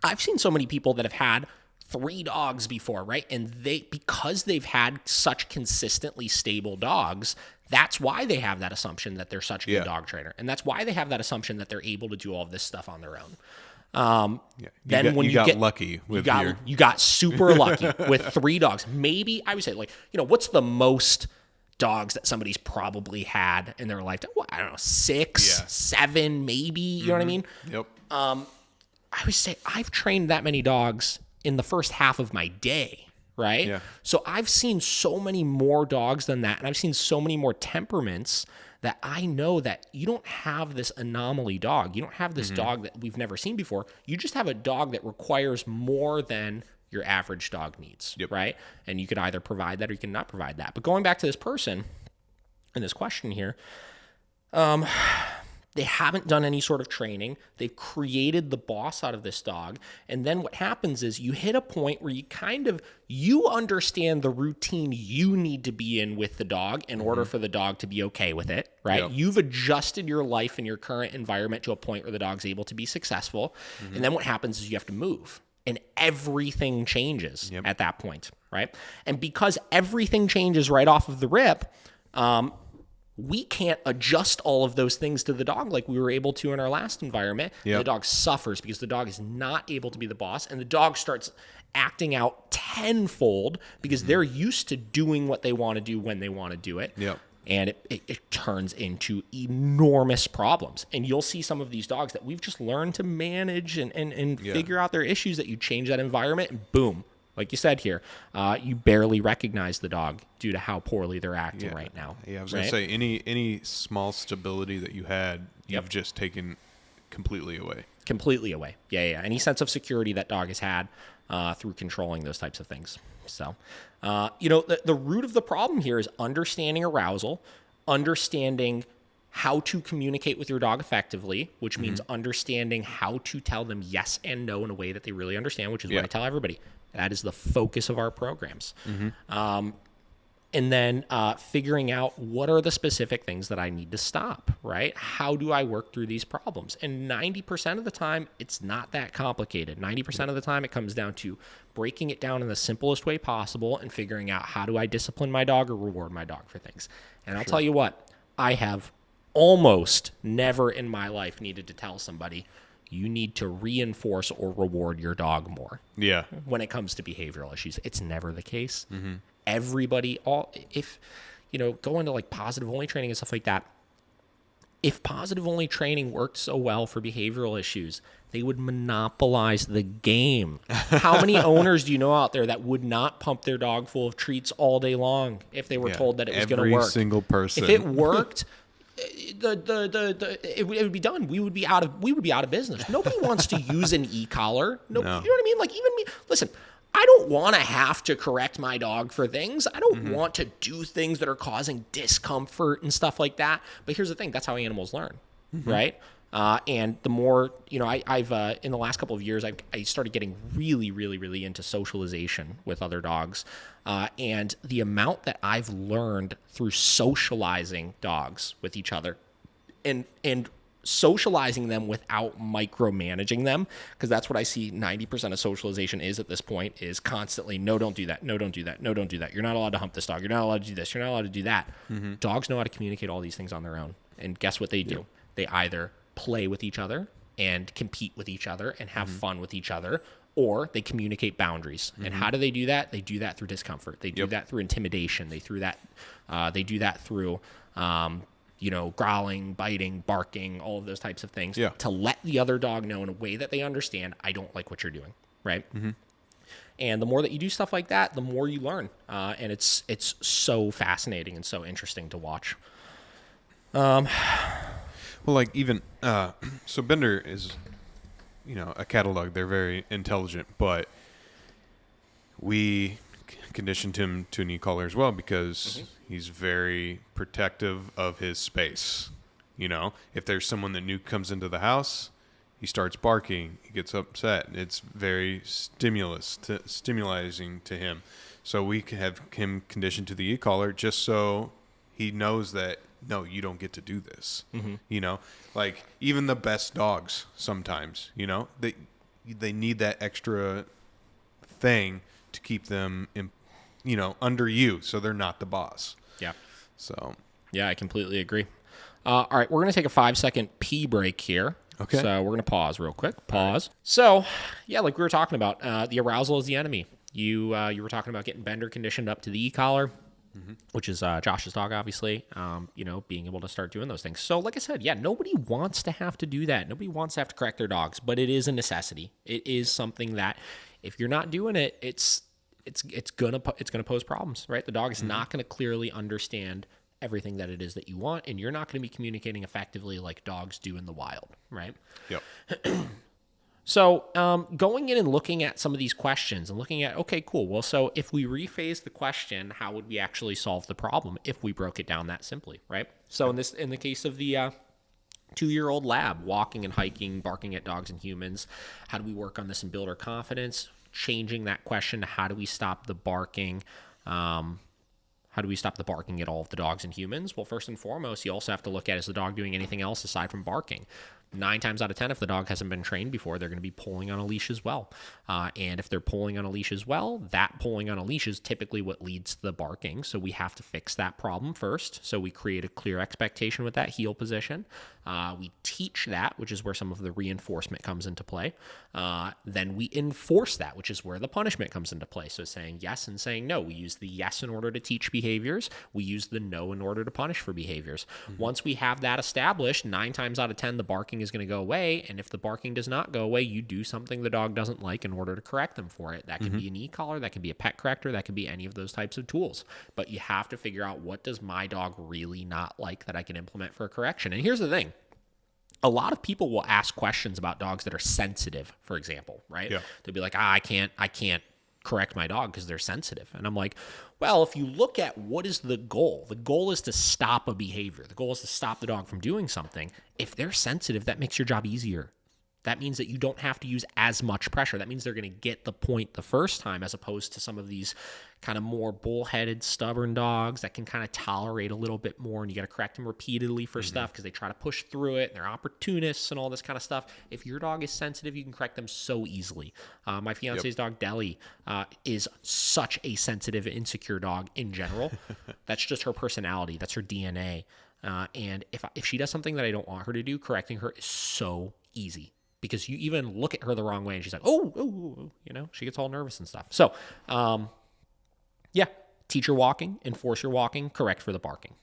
I've seen so many people that have had 3 dogs before, right? And because they've had such consistently stable dogs, that's why they have that assumption that they're such a good dog trainer. And that's why they have that assumption that they're able to do all of this stuff on their own. Then when you got lucky with you got super lucky with 3 dogs. Maybe I would say, like, you know, what's the most dogs that somebody's probably had in their life? Well, I don't know, 6, 7, maybe. You know what I mean? Yep. I would say I've trained that many dogs in the first half of my day, right? Yeah. So I've seen so many more dogs than that, and I've seen so many more temperaments that I know that you don't have this anomaly dog. You don't have this dog that we've never seen before. You just have a dog that requires more than your average dog needs, right? And you could either provide that or you can not provide that. But going back to this person and this question here, they haven't done any sort of training. They've created the boss out of this dog. And then what happens is you hit a point where you understand the routine you need to be in with the dog in order for the dog to be okay with it, right? Yep. You've adjusted your life and your current environment to a point where the dog's able to be successful. And then what happens is you have to move. And everything changes at that point, right? And because everything changes right off of the rip, we can't adjust all of those things to the dog like we were able to in our last environment. Yep. The dog suffers because the dog is not able to be the boss, and the dog starts acting out tenfold because they're used to doing what they want to do when they want to do it. Yep. And it turns into enormous problems. And you'll see some of these dogs that we've just learned to manage and figure out their issues, that you change that environment and boom, like you said here, you barely recognize the dog due to how poorly they're acting right now. Yeah, I was going to say, any small stability that you had, you've just taken completely away. Completely away. Yeah. Any sense of security that dog has had through controlling those types of things. So, the root of the problem here is understanding arousal, understanding how to communicate with your dog effectively, which means understanding how to tell them yes and no in a way that they really understand, which is what I tell everybody. That is the focus of our programs. And then figuring out what are the specific things that I need to stop, right? How do I work through these problems? And 90% of the time, it's not that complicated. 90% of the time, it comes down to breaking it down in the simplest way possible and figuring out how do I discipline my dog or reward my dog for things. And I'll tell you what, I have almost never in my life needed to tell somebody, you need to reinforce or reward your dog more. Yeah. When it comes to behavioral issues, it's never the case. Everybody, if go into like positive only training and stuff like that, if positive only training worked so well for behavioral issues, they would monopolize the game. How many owners do you know out there that would not pump their dog full of treats all day long if they were told that it was going to work? Every single person. If it worked, it would be done. We would be out of business. Nobody wants to use an e-collar. No. You know what I mean? Like even me. Listen, I don't want to have to correct my dog for things. I don't want to do things that are causing discomfort and stuff like that. But here's the thing. That's how animals learn, right? And the more, I've in the last couple of years, I started getting really, really, really into socialization with other dogs. And the amount that I've learned through socializing dogs with each other and socializing them without micromanaging them, because that's what I see 90% of socialization is at this point, is constantly, no, don't do that. No, don't do that. No, don't do that. You're not allowed to hump this dog. You're not allowed to do this. You're not allowed to do that. Dogs know how to communicate all these things on their own. And guess what they do? They either play with each other and compete with each other and have fun with each other, or they communicate boundaries. And how do they do that? They do that through discomfort. They do that through intimidation. They do that through growling, biting, barking, all of those types of things to let the other dog know in a way that they understand, I don't like what you're doing, right? And the more that you do stuff like that, the more you learn. And it's so fascinating and so interesting to watch. Well, like even, so Bender is, a cattle dog. They're very intelligent, but we conditioned him to an e-collar as well because he's very protective of his space. If there's someone that new comes into the house, he starts barking, he gets upset. It's very stimulating to him. So we can have him conditioned to the e-collar just so he knows that, no, you don't get to do this. Like even the best dogs sometimes, they need that extra thing to keep them under you, so they're not the boss. Yeah. So. Yeah, I completely agree. All right, we're going to take a 5-second pee break here. Okay. So we're going to pause real quick. Pause. Right. So, yeah, like we were talking about, the arousal is the enemy. You were talking about getting Bender conditioned up to the e-collar, which is Josh's dog, obviously, being able to start doing those things. So, like I said, yeah, nobody wants to have to do that. Nobody wants to have to correct their dogs, but it is a necessity. It is something that if you're not doing it, it's gonna pose problems, right? The dog is not going to clearly understand everything that it is that you want, and you're not going to be communicating effectively like dogs do in the wild, right? Yep. So going in and looking at some of these questions and looking at, okay, cool. Well, so if we rephrase the question, how would we actually solve the problem if we broke it down that simply, right? So in the case of the 2-year-old lab walking and hiking, barking at dogs and humans, how do we work on this and build our confidence? Changing that question to how do we stop the barking? How do we stop the barking at all of the dogs and humans? Well, first and foremost, you also have to look at, is the dog doing anything else aside from barking? 9 times out of 10, if the dog hasn't been trained before, they're going to be pulling on a leash as well. And if they're pulling on a leash as well, that pulling on a leash is typically what leads to the barking. So we have to fix that problem first. So we create a clear expectation with that heel position. We teach that, which is where some of the reinforcement comes into play. Then we enforce that, which is where the punishment comes into play. So saying yes and saying no. We use the yes in order to teach behaviors. We use the no in order to punish for behaviors. Once we have that established, 9 times out of 10, the barking is going to go away. And if the barking does not go away, you do something the dog doesn't like in order to correct them for it. That can be an e-collar, that can be a pet corrector, that can be any of those types of tools. But you have to figure out, what does my dog really not like that I can implement for a correction? And here's the thing. A lot of people will ask questions about dogs that are sensitive, for example, right? Yeah. They'll be like, I can't correct my dog because they're sensitive. And I'm like, well, if you look at what is the goal is to stop a behavior. The goal is to stop the dog from doing something. If they're sensitive, that makes your job easier. That means that you don't have to use as much pressure. That means they're going to get the point the first time, as opposed to some of these kind of more bullheaded, stubborn dogs that can kind of tolerate a little bit more, and you got to correct them repeatedly for stuff because they try to push through it, and they're opportunists and all this kind of stuff. If your dog is sensitive, you can correct them so easily. My fiance's dog, Deli, is such a sensitive, insecure dog in general. That's just her personality. That's her DNA. And if she does something that I don't want her to do, correcting her is so easy. Because you even look at her the wrong way and she's like, oh, she gets all nervous and stuff. So, teach her walking, enforce your walking, correct for the barking.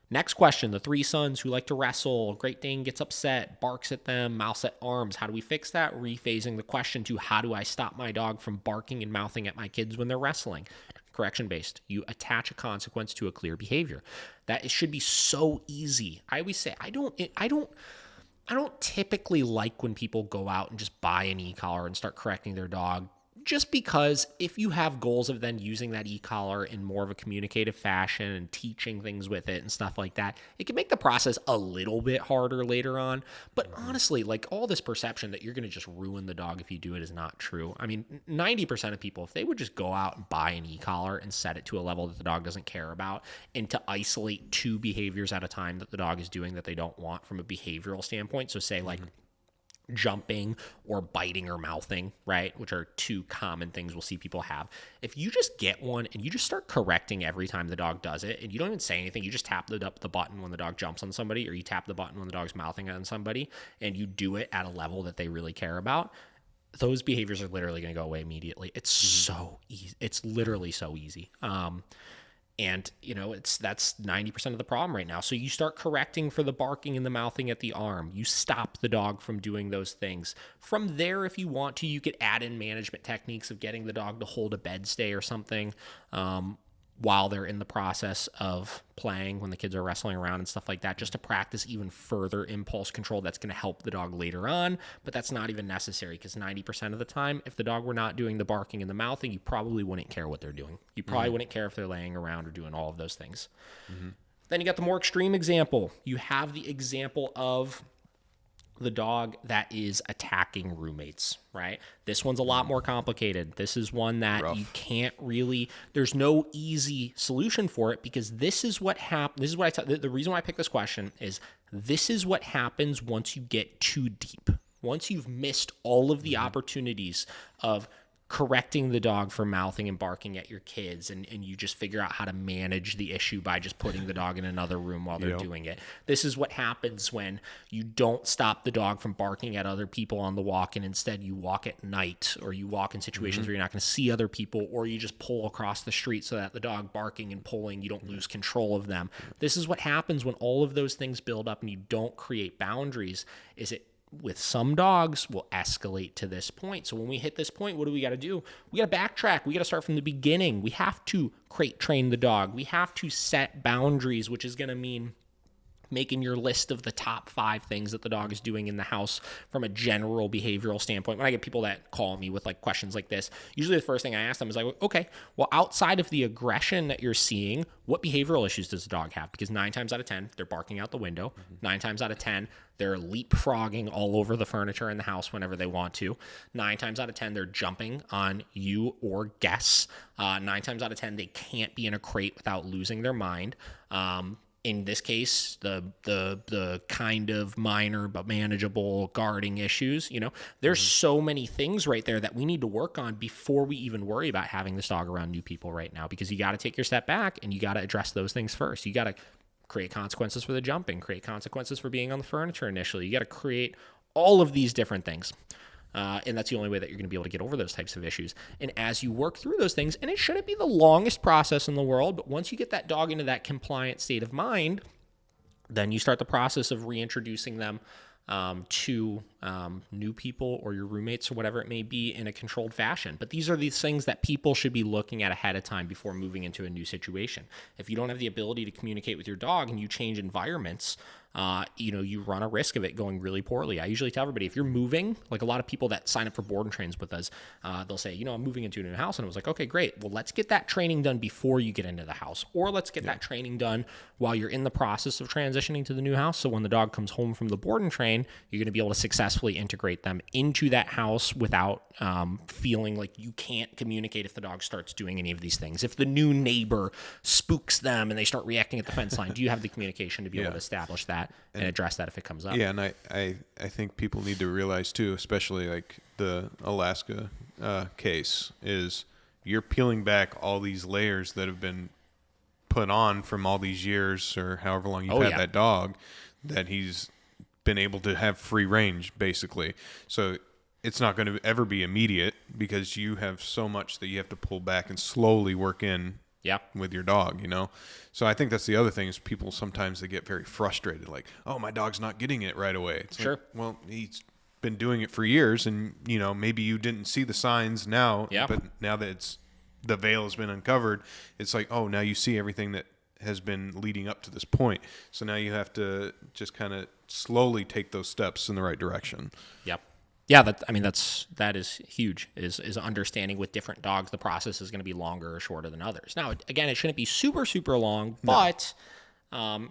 Next question, the 3 sons who like to wrestle, Great Dane gets upset, barks at them, mouths at arms. How do we fix that? Rephasing the question to how do I stop my dog from barking and mouthing at my kids when they're wrestling? Correction-based. You attach a consequence to a clear behavior. It should be so easy. I always say, I don't typically like when people go out and just buy an e-collar and start correcting their dog, just because if you have goals of then using that e-collar in more of a communicative fashion and teaching things with it and stuff like that, it can make the process a little bit harder later on. But honestly, like, all this perception that you're going to just ruin the dog if you do it is not true. I mean, 90% of people, if they would just go out and buy an e-collar and set it to a level that the dog doesn't care about, and to isolate 2 behaviors at a time that the dog is doing that they don't want from a behavioral standpoint. So say like jumping or biting or mouthing, right? Which are 2 common things we'll see people have. If you just get one and you just start correcting every time the dog does it, and you don't even say anything, you just tap the button when the dog jumps on somebody, or you tap the button when the dog's mouthing on somebody, and you do it at a level that they really care about, those behaviors are literally going to go away immediately. It's so easy. It's literally so easy. And, that's 90% of the problem right now. So you start correcting for the barking and the mouthing at the arm. You stop the dog from doing those things. From there, if you want to, you could add in management techniques of getting the dog to hold a bed stay or something while they're in the process of playing, when the kids are wrestling around and stuff like that, just to practice even further impulse control that's going to help the dog later on. But that's not even necessary, because 90% of the time, if the dog were not doing the barking and the mouthing, you probably wouldn't care what they're doing. You probably wouldn't care if they're laying around or doing all of those things. Then you got the more extreme example. You have the example of the dog that is attacking roommates, right? This one's a lot more complicated. This is one that you can't really, there's no easy solution for it, because this is what happens. This is what the reason why I picked this question is this is what happens once you get too deep. Once you've missed all of the opportunities of correcting the dog for mouthing and barking at your kids, and you just figure out how to manage the issue by just putting the dog in another room while they're doing it. This is what happens when you don't stop the dog from barking at other people on the walk, and instead you walk at night, or you walk in situations where you're not going to see other people, or you just pull across the street so that the dog barking and pulling, you don't lose control of them. This is what happens when all of those things build up and you don't create boundaries. With some dogs, will escalate to this point. So when we hit this point, what do we got to do? We got to backtrack. We got to start from the beginning. We have to crate train the dog. We have to set boundaries, which is going to mean making your list of the top 5 things that the dog is doing in the house from a general behavioral standpoint. When I get people that call me with like questions like this, usually the first thing I ask them is like, okay, well, outside of the aggression that you're seeing, what behavioral issues does the dog have? Because 9 times out of 10, they're barking out the window. 9 times out of 10, they're leapfrogging all over the furniture in the house whenever they want to. 9 times out of 10, they're jumping on you or guests. 9 times out of 10, they can't be in a crate without losing their mind. In this case, the kind of minor but manageable guarding issues, there's so many things right there that we need to work on before we even worry about having this dog around new people right now, because you got to take your step back and you got to address those things first. You got to create consequences for the jumping, create consequences for being on the furniture initially. You got to create all of these different things. And that's the only way that you're going to be able to get over those types of issues. And as you work through those things, and it shouldn't be the longest process in the world, but once you get that dog into that compliant state of mind, then you start the process of reintroducing them to new people or your roommates or whatever it may be in a controlled fashion. But these are these things that people should be looking at ahead of time before moving into a new situation. If you don't have the ability to communicate with your dog and you change environments, you run a risk of it going really poorly. I usually tell everybody, if you're moving, like a lot of people that sign up for board and trains with us, they'll say, I'm moving into a new house. And I was like, okay, great. Well, let's get that training done before you get into the house, or let's get that training done while you're in the process of transitioning to the new house. So when the dog comes home from the board and train, you're going to be able to successfully successfully integrate them into that house without feeling like you can't communicate if the dog starts doing any of these things. If the new neighbor spooks them and they start reacting at the fence line, do you have the communication to be able to establish that and address that if it comes up? Yeah, and I think people need to realize too, especially like the Alaska case, is you're peeling back all these layers that have been put on from all these years or however long you've had that dog, that he's been able to have free range basically. So it's not going to ever be immediate because you have so much that you have to pull back and slowly work in with your dog, you know? So I think that's the other thing is people sometimes they get very frustrated, like, oh, my dog's not getting it right away. It's like, well, he's been doing it for years and, you know, maybe you didn't see the signs now, but now that the veil has been uncovered, it's like, oh, now you see everything that has been leading up to this point. So now you have to just kind of slowly take those steps in the right direction. Yep. Yeah, that is huge. Is understanding with different dogs the process is going to be longer or shorter than others. Now, again, it shouldn't be super super long, but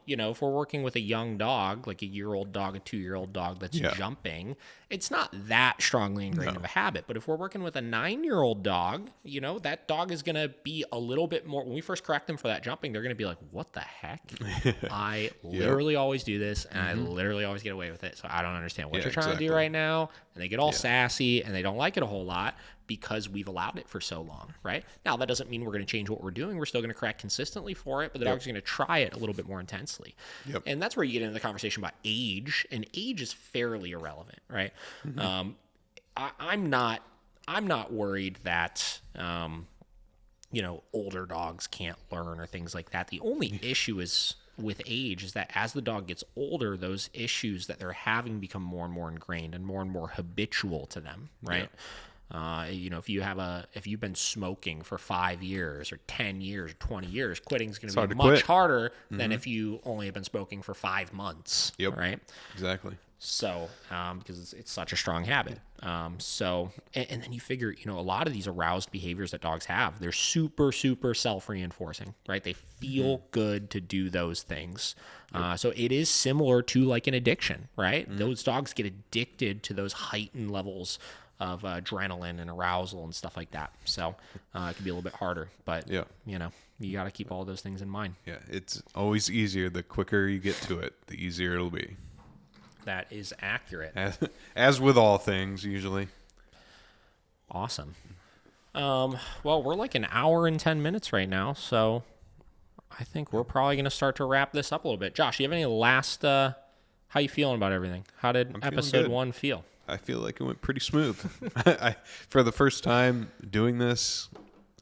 you know, if we're working with a young dog, like a year-old dog, a 2-year-old dog that's jumping, it's not that strongly ingrained of a habit. But if we're working with a 9-year-old dog, you know, that dog is going to be a little bit more, when we first correct them for that jumping, they're going to be like, what the heck? I literally always do this, and I literally always get away with it, so I don't understand what you're trying to do right now. And they get all sassy, and they don't like it a whole lot because we've allowed it for so long, right? Now, that doesn't mean we're going to change what we're doing. We're still going to correct consistently for it, but the dog's going to try it a little bit more intensely. And that's where you get into the conversation about age, and age is fairly irrelevant, right? I'm not worried that, you know, older dogs can't learn or things like that. The only issue is with age is that as the dog gets older, those issues that they're having become more and more ingrained and more habitual to them, right? You know, if you've been smoking for 5 years or 10 years or 20 years, quitting is going to be much harder than if you only have been smoking for 5 months, right? Exactly. So, because it's such a strong habit. So, and then you figure, you know, a lot of these aroused behaviors that dogs have, they're super, super self-reinforcing, right? They feel good to do those things. So it is similar to like an addiction, right? Those dogs get addicted to those heightened levels of adrenaline and arousal and stuff like that. So it can be a little bit harder, but you know, you got to keep all those things in mind. Yeah, it's always easier. The quicker you get to it, the easier it'll be. That is accurate. As with all things, usually. Awesome. Well, we're like an hour and 10 minutes right now, so I think we're probably going to start to wrap this up a little bit. Josh, you have any last, how you feeling about everything? How did episode 1 feel? I feel like it went pretty smooth. For the first time doing this,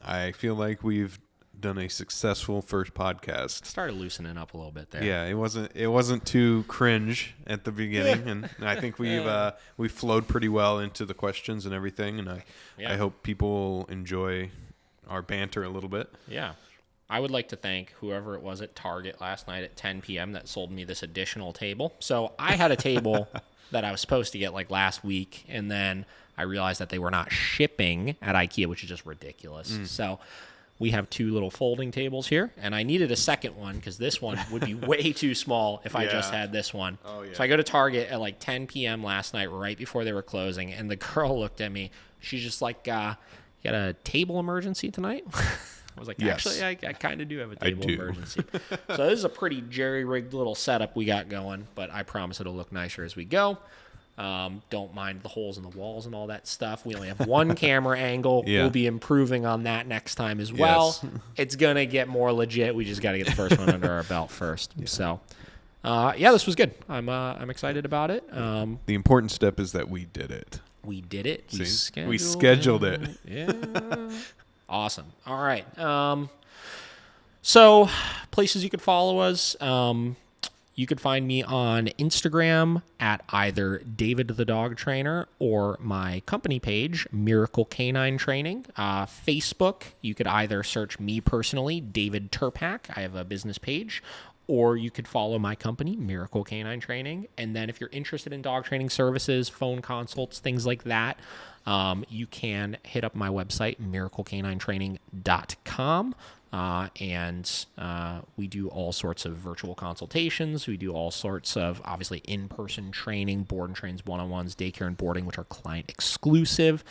I feel like we've done a successful first podcast. Started loosening up a little bit there. Yeah, it wasn't too cringe at the beginning, and I think we flowed pretty well into the questions and everything, and I hope people will enjoy our banter a little bit. Yeah. I would like to thank whoever it was at Target last night at 10 p.m. that sold me this additional table. So I had a table that I was supposed to get like last week, and then I realized that they were not shipping at IKEA, which is just ridiculous. So we have 2 little folding tables here, and I needed a second one because this one would be way too small if I just had this one. So I go to Target at like 10 p.m. last night, right before they were closing, and the girl looked at me. She's just like, you got a table emergency tonight? I was like, actually, I kind of do have a table emergency. So this is a pretty jerry-rigged little setup we got going, but I promise it'll look nicer as we go. Don't mind the holes in the walls and all that stuff. We only have one camera angle. We'll be improving on that next time as well. It's going to get more legit. We just got to get the first one under our belt first. So, this was good. I'm excited about it. The important step is that we did it. We did it. We scheduled it. Yeah. Awesome. All right. So places you could follow us. You could find me on Instagram at either David the Dog Trainer or my company page, Miracle Canine Training. Facebook, you could either search me personally, David Turpak. I have a business page. or you could follow my company, Miracle Canine Training. And then if you're interested in dog training services, phone consults, things like that, you can hit up my website, miraclecaninetraining.com. And we do all sorts of virtual consultations. We do all sorts of, obviously, in-person training, board and trains, one-on-ones, daycare and boarding, which are client exclusive.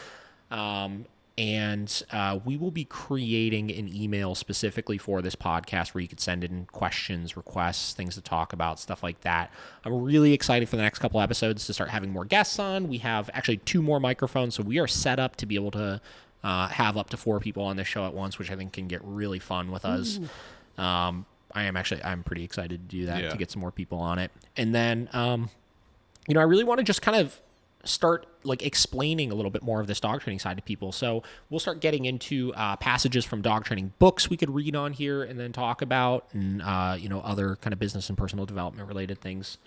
And we will be creating an email specifically for this podcast where you could send in questions, requests, things to talk about, stuff like that. I'm really excited for the next couple episodes to start having more guests on. We have actually 2 more microphones, so we are set up to be able to have up to 4 people on this show at once, which I think can get really fun with us. I'm pretty excited to do that, to get some more people on it. And then, I really want to just kind of start explaining a little bit more of this dog training side to people. So we'll start getting into passages from dog training books we could read on here and then talk about, and other kind of business and personal development related things.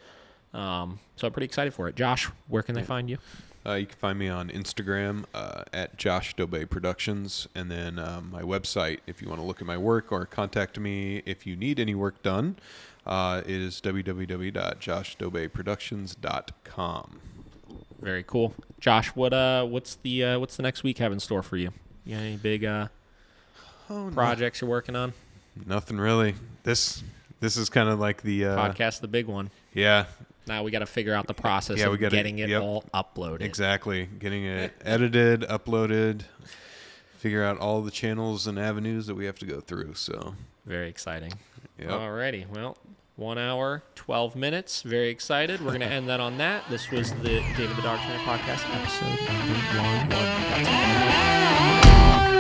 So I'm pretty excited for it. Josh, where can they find you? You can find me on Instagram at Josh Dobay Productions, and then my website, if you want to look at my work or contact me if you need any work done, is www.joshdobayproductions.com. Very cool. Josh, what's the next week have in store for you? You got any big projects you're working on? Nothing really. This is kind of like the podcast, the big one. Yeah. Now we got to figure out the process of getting it all uploaded. Exactly. Getting it edited, uploaded, figure out all the channels and avenues that we have to go through. So very exciting. Yep. Alrighty. Well, 1 hour, 12 minutes. Very excited. We're going to end that on that. This was the David the Dog Trainer Podcast, episode number 1.